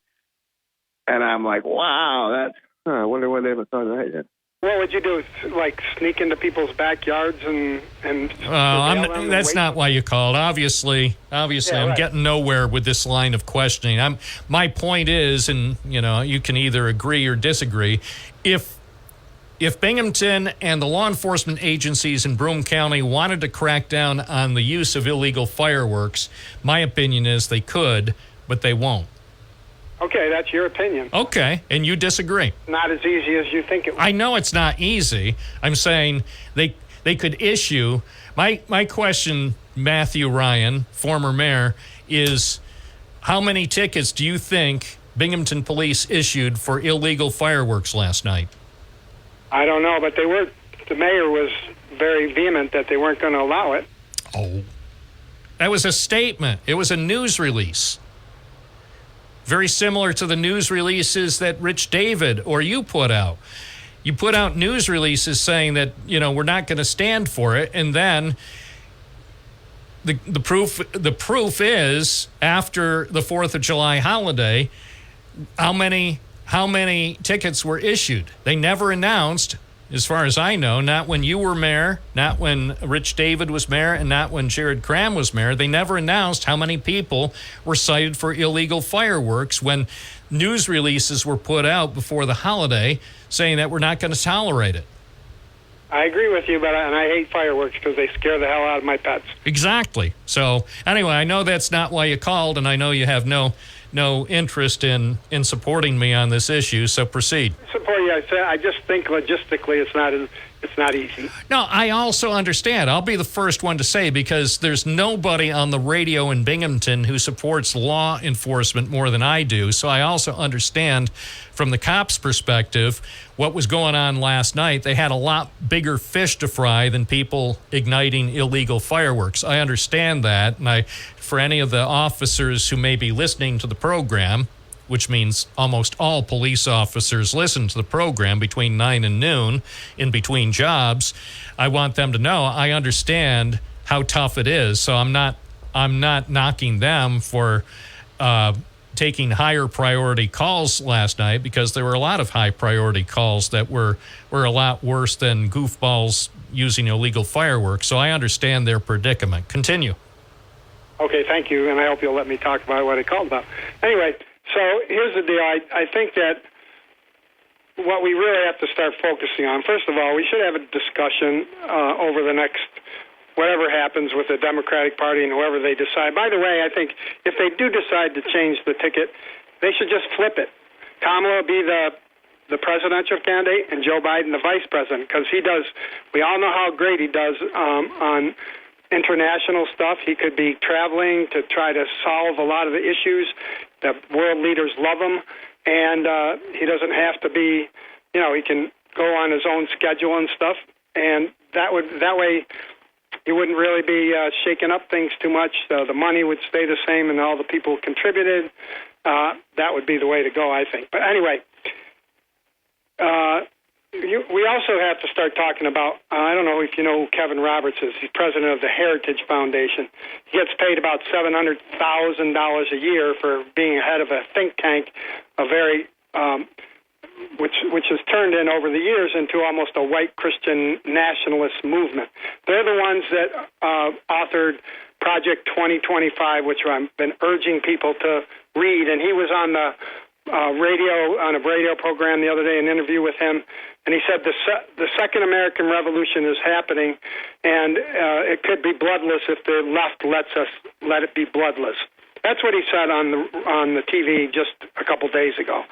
And I'm like, wow, I wonder why they haven't thought of that yet. What would you do? Like sneak into people's backyards and that's not why you called. Obviously, Yeah, I'm right. getting nowhere with this line of questioning. My point is, and you know, you can either agree or disagree. If Binghamton and the law enforcement agencies in Broome County wanted to crack down on the use of illegal fireworks, my opinion is they could, but they won't. Okay, that's your opinion. Okay, and you disagree. Not as easy as you think it was. I know it's not easy. I'm saying they could issue. My question, Matthew Ryan, former mayor, is how many tickets do you think Binghamton police issued for illegal fireworks last night? I don't know, but the mayor was very vehement that they weren't going to allow it. Oh, that was a statement. It was a news release. Very similar to the news releases that Rich David or you put out. You put out news releases saying that, you know, we're not going to stand for it. And then the proof is after the 4th of July holiday, how many tickets were issued. They never announced, as far as I know, not when you were mayor, not when Rich David was mayor, and not when Jared Cram was mayor. They never announced how many people were cited for illegal fireworks when news releases were put out before the holiday saying that we're not going to tolerate it. I agree with you, and I hate fireworks because they scare the hell out of my pets. Exactly. So anyway, I know that's not why you called, and I know you have no interest in supporting me on this issue, so proceed. Support you. I just think logistically it's not easy. No, I also understand. I'll be the first one to say, because there's nobody on the radio in Binghamton who supports law enforcement more than I do. So I also understand from the cops' perspective what was going on last night. They had a lot bigger fish to fry than people igniting illegal fireworks. I understand that. And for any of the officers who may be listening to the program, which means almost all police officers listen to the program between 9 and noon in between jobs, I want them to know I understand how tough it is. So I'm not knocking them for taking higher priority calls last night, because there were a lot of high priority calls that were a lot worse than goofballs using illegal fireworks. So I understand their predicament. Continue. Okay, thank you, and I hope you'll let me talk about what I called about. Anyway, so here's the deal. I think that what we really have to start focusing on, first of all, we should have a discussion over the next whatever happens with the Democratic Party and whoever they decide. By the way, I think if they do decide to change the ticket, they should just flip it. Kamala will be the presidential candidate and Joe Biden the vice president, because he does, we all know how great he does on international stuff. He could be traveling to try to solve a lot of the issues. The world leaders love him, and he doesn't have to be, you know, he can go on his own schedule and stuff, and that way he wouldn't really be shaking up things too much. The money would stay the same, and all the people contributed. That would be the way to go, I think. But anyway, we also have to start talking about, I don't know if you know who Kevin Roberts is. He's president of the Heritage Foundation. He gets paid about $700,000 a year for being head of a think tank, which has turned in over the years into almost a white Christian nationalist movement. They're the ones that authored Project 2025, which I've been urging people to read. And he was on the on a radio program the other day, an interview with him, and he said the Second American Revolution is happening, and it could be bloodless if the left let it be bloodless. That's what he said on the TV just a couple days ago.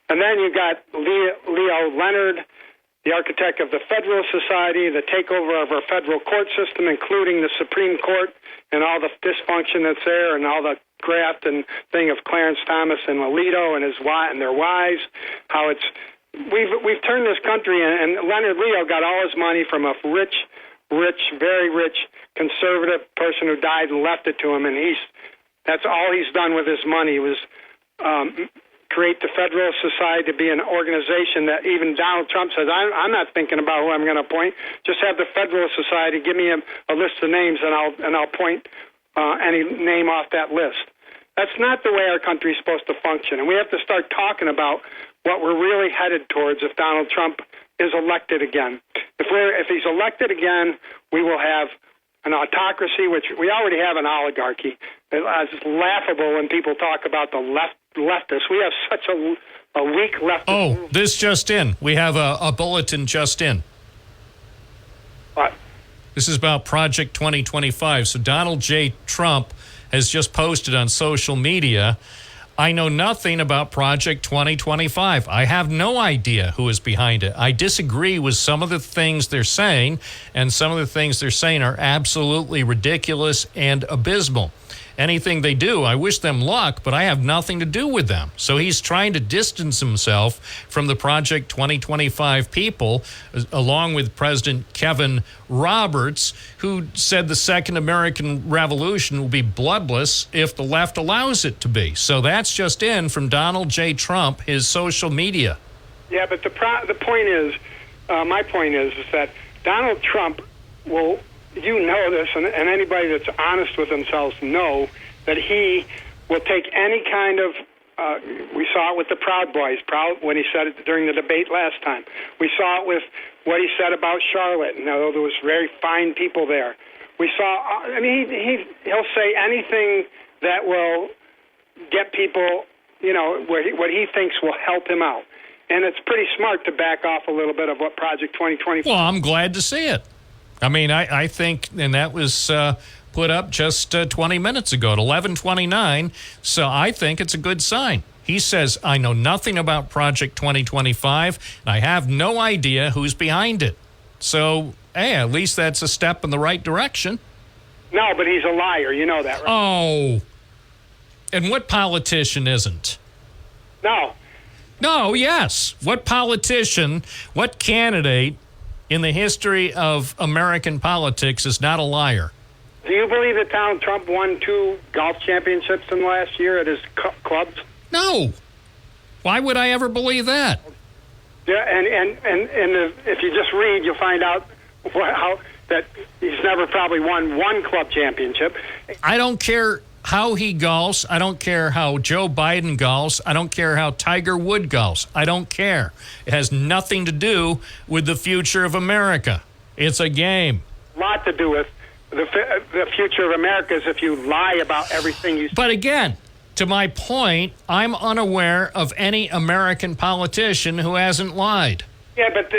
And then you got Leo Leonard, the architect of the Federalist Society, the takeover of our federal court system, including the Supreme Court and all the dysfunction that's there, and all the graft and thing of Clarence Thomas and Alito and their wives. How we've turned this country, and Leonard Leo got all his money from a rich, very rich conservative person who died and left it to him, and that's all he's done with his money was create the Federalist Society to be an organization that even Donald Trump says, I'm not thinking about who I'm going to appoint. Just have the Federalist Society give me a list of names, and I'll point any name off that list. That's not the way our country is supposed to function, and we have to start talking about what we're really headed towards if Donald Trump is elected again. If he's elected again, we will have an autocracy, which we already have an oligarchy. It's laughable when people talk about the leftists. We have such a weak leftist. Oh, this just in. We have a bulletin just in. What? This is about Project 2025. So Donald J. Trump has just posted on social media, I know nothing about Project 2025. I have no idea who is behind it. I disagree with some of the things they're saying, and some of the things they're saying are absolutely ridiculous and abysmal. Anything they do, I wish them luck, but I have nothing to do with them. So he's trying to distance himself from the Project 2025 people, along with President Kevin Roberts, who said the Second American Revolution will be bloodless if the left allows it to be. So that's just in from Donald J. Trump, his social media. Yeah, but the point is, my point is that Donald Trump will... You know this, and anybody that's honest with themselves know that he will take any kind of, we saw it with the Proud Boys, when he said it during the debate last time. We saw it with what he said about Charlotte, and although there was very fine people there. We saw, he'll say anything that will get people, what he thinks will help him out. And it's pretty smart to back off a little bit of what Project 2020. Well, I'm glad to see it. I think, and that was put up just 20 minutes ago at 11:29, so I think it's a good sign. He says, I know nothing about Project 2025, and I have no idea who's behind it. So, hey, at least that's a step in the right direction. No, but he's a liar. You know that, right? Oh, and what politician isn't? No, yes. What politician, what candidate in the history of American politics is not a liar? Do you believe that Donald Trump won 2 golf championships in the last year at his clubs? No. Why would I ever believe that? Yeah, and if you just read, you'll find out how that he's never probably won 1 club championship. I don't care how he golfs. I don't care how Joe Biden golfs. I don't care how Tiger Woods golfs. I don't care. It has nothing to do with the future of America. It's a game. A lot to do with the future of America is if you lie about everything you say. But again, to my point, I'm unaware of any American politician who hasn't lied. Yeah, but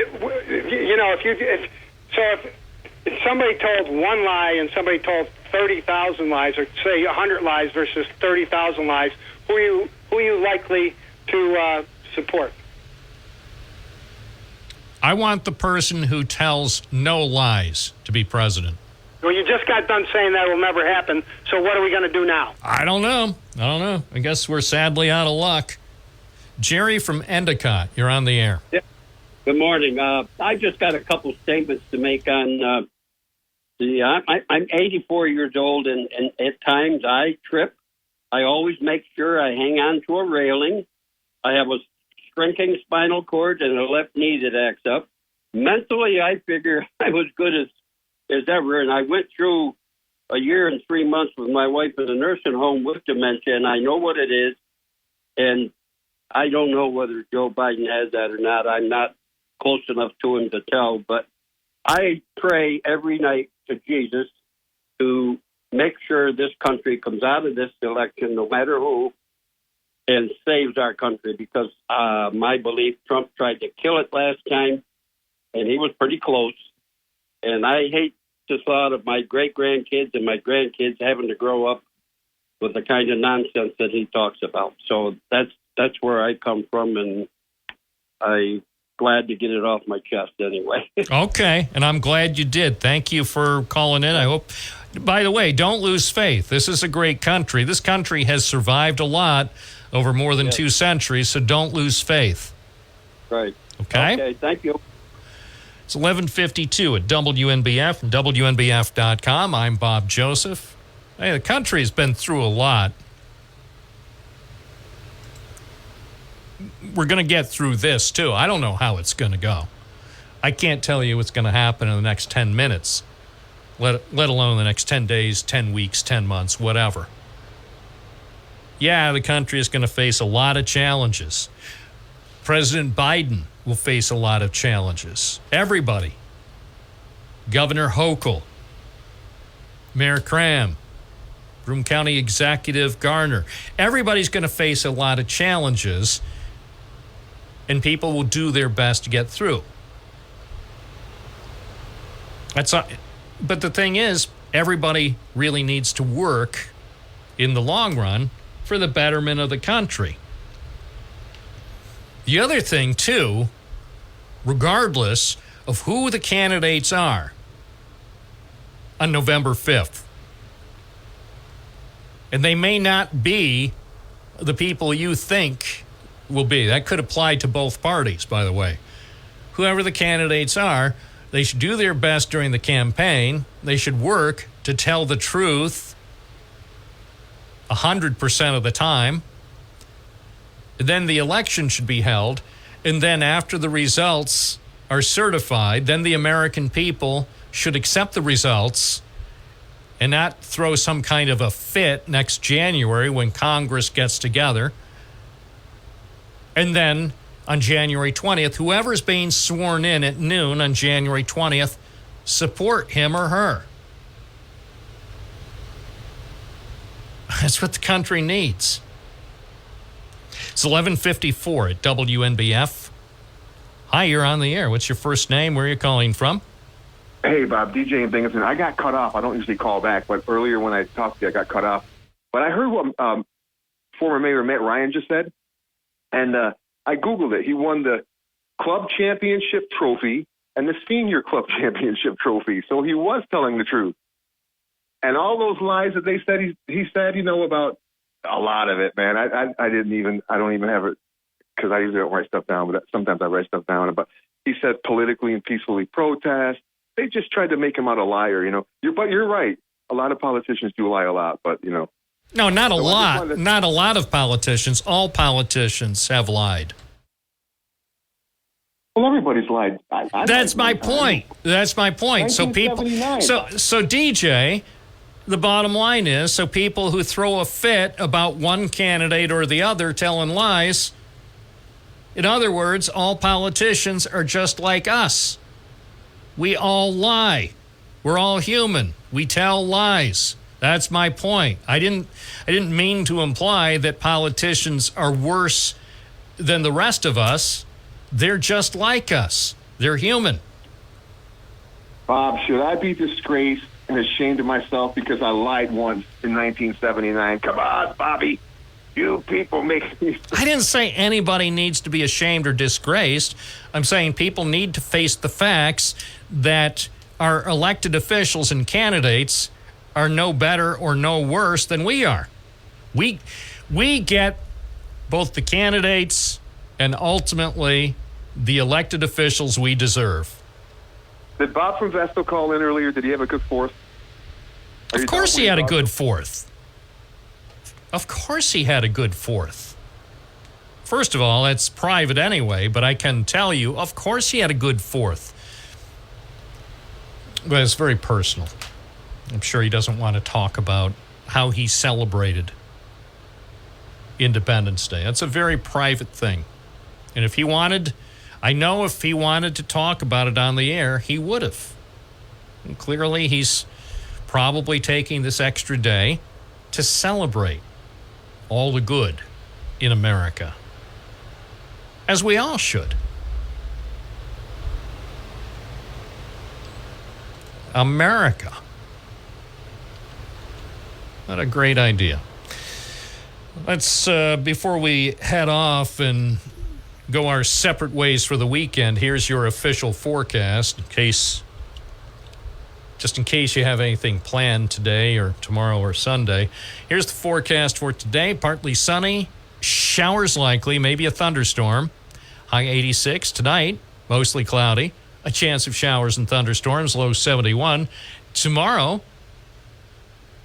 if somebody told 1 lie and somebody told 30,000 lies, or say 100 lies versus 30,000 lies, who are you likely to support? I want the person who tells no lies to be president. Well, you just got done saying that will never happen, so what are we going to do now? I don't know. I guess we're sadly out of luck. Jerry from Endicott, you're on the air. Yeah. Good morning. I just got a couple statements to make on I'm 84 years old, and at times I trip. I always make sure I hang on to a railing. I have a shrinking spinal cord and a left knee that acts up. Mentally, I figure I was good as ever, and I went through a year and 3 months with my wife in a nursing home with dementia, and I know what it is, and I don't know whether Joe Biden has that or not. I'm not close enough to him to tell, but I pray every night to Jesus to make sure this country comes out of this election, no matter who, and saves our country, because my belief, Trump tried to kill it last time, and he was pretty close. And I hate the thought of my great-grandkids and my grandkids having to grow up with the kind of nonsense that he talks about. So that's where I come from, and I'm glad to get it off my chest anyway. Okay, and I'm glad you did. Thank you for calling in. I hope, by the way, don't lose faith. This is a great country. This country has survived a lot over more than 2 centuries, so don't lose faith. Right. Okay? Okay, thank you. It's 11:52 at WNBF and WNBF.com. I'm Bob Joseph. Hey, the country's been through a lot. We're going to get through this, too. I don't know how it's going to go. I can't tell you what's going to happen in the next 10 minutes, let alone the next 10 days, 10 weeks, 10 months, whatever. Yeah, the country is going to face a lot of challenges. President Biden will face a lot of challenges. Everybody. Governor Hochul, Mayor Cram, Broome County Executive Garner. Everybody's going to face a lot of challenges, and people will do their best to get through. But the thing is, everybody really needs to work in the long run for the betterment of the country. The other thing, too, regardless of who the candidates are on November 5th, and they may not be the people you think will be. That could apply to both parties, by the way. Whoever the candidates are, they should do their best during the campaign. They should work to tell the truth 100% of the time. Then the election should be held. And then after the results are certified, then the American people should accept the results and not throw some kind of a fit next January when Congress gets together. And then on January 20th, whoever's being sworn in at noon on January 20th, support him or her. That's what the country needs. It's 11:54 at WNBF. Hi, you're on the air. What's your first name? Where are you calling from? Hey, Bob, DJ in Binghamton. I got cut off. I don't usually call back, but earlier when I talked to you, I got cut off. But I heard what former Mayor Matt Ryan just said, and I Googled it. He won the club championship trophy and the senior club championship trophy, so he was telling the truth. And all those lies that they said, he said, about a lot of it, man. I don't even have it, because I usually don't write stuff down, but sometimes I write stuff down. But he said politically and peacefully protest. They just tried to make him out a liar, But you're right. A lot of politicians do lie a lot, but, No, not a lot. Not a lot of politicians. All politicians have lied. Well, everybody's lied. That's my point. That's my point. So DJ, the bottom line is, so people who throw a fit about one candidate or the other telling lies, in other words, all politicians are just like us. We all lie. We're all human. We tell lies. That's my point. I didn't mean to imply that politicians are worse than the rest of us. They're just like us. They're human. Bob, should I be disgraced and ashamed of myself because I lied once in 1979? Come on, Bobby. You people make me... I didn't say anybody needs to be ashamed or disgraced. I'm saying people need to face the facts that our elected officials and candidates are no better or no worse than we are. We get both the candidates and ultimately the elected officials we deserve. Did Bob from Vestal call in earlier? Did he have a good fourth? Of course he had a good fourth. Of course he had a good fourth. First of all, it's private anyway, but I can tell you, of course he had a good fourth. But it's very personal. I'm sure he doesn't want to talk about how he celebrated Independence Day. That's a very private thing. And if he wanted, I know if he wanted to talk about it on the air, he would have. And clearly he's probably taking this extra day to celebrate all the good in America, as we all should. America. What a great idea. Let's, before we head off and go our separate ways for the weekend, here's your official forecast in case you have anything planned today or tomorrow or Sunday. Here's the forecast for today. Partly sunny, showers likely, maybe a thunderstorm. High 86. Tonight, mostly cloudy, a chance of showers and thunderstorms, low 71. Tomorrow,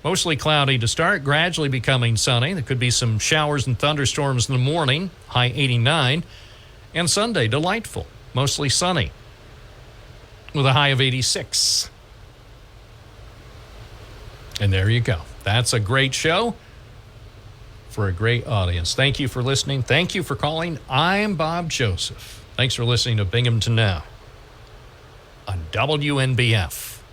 mostly cloudy to start, gradually becoming sunny. There could be some showers and thunderstorms in the morning, high 89. And Sunday, delightful, mostly sunny, with a high of 86. And there you go. That's a great show for a great audience. Thank you for listening. Thank you for calling. I'm Bob Joseph. Thanks for listening to Binghamton Now on WNBF.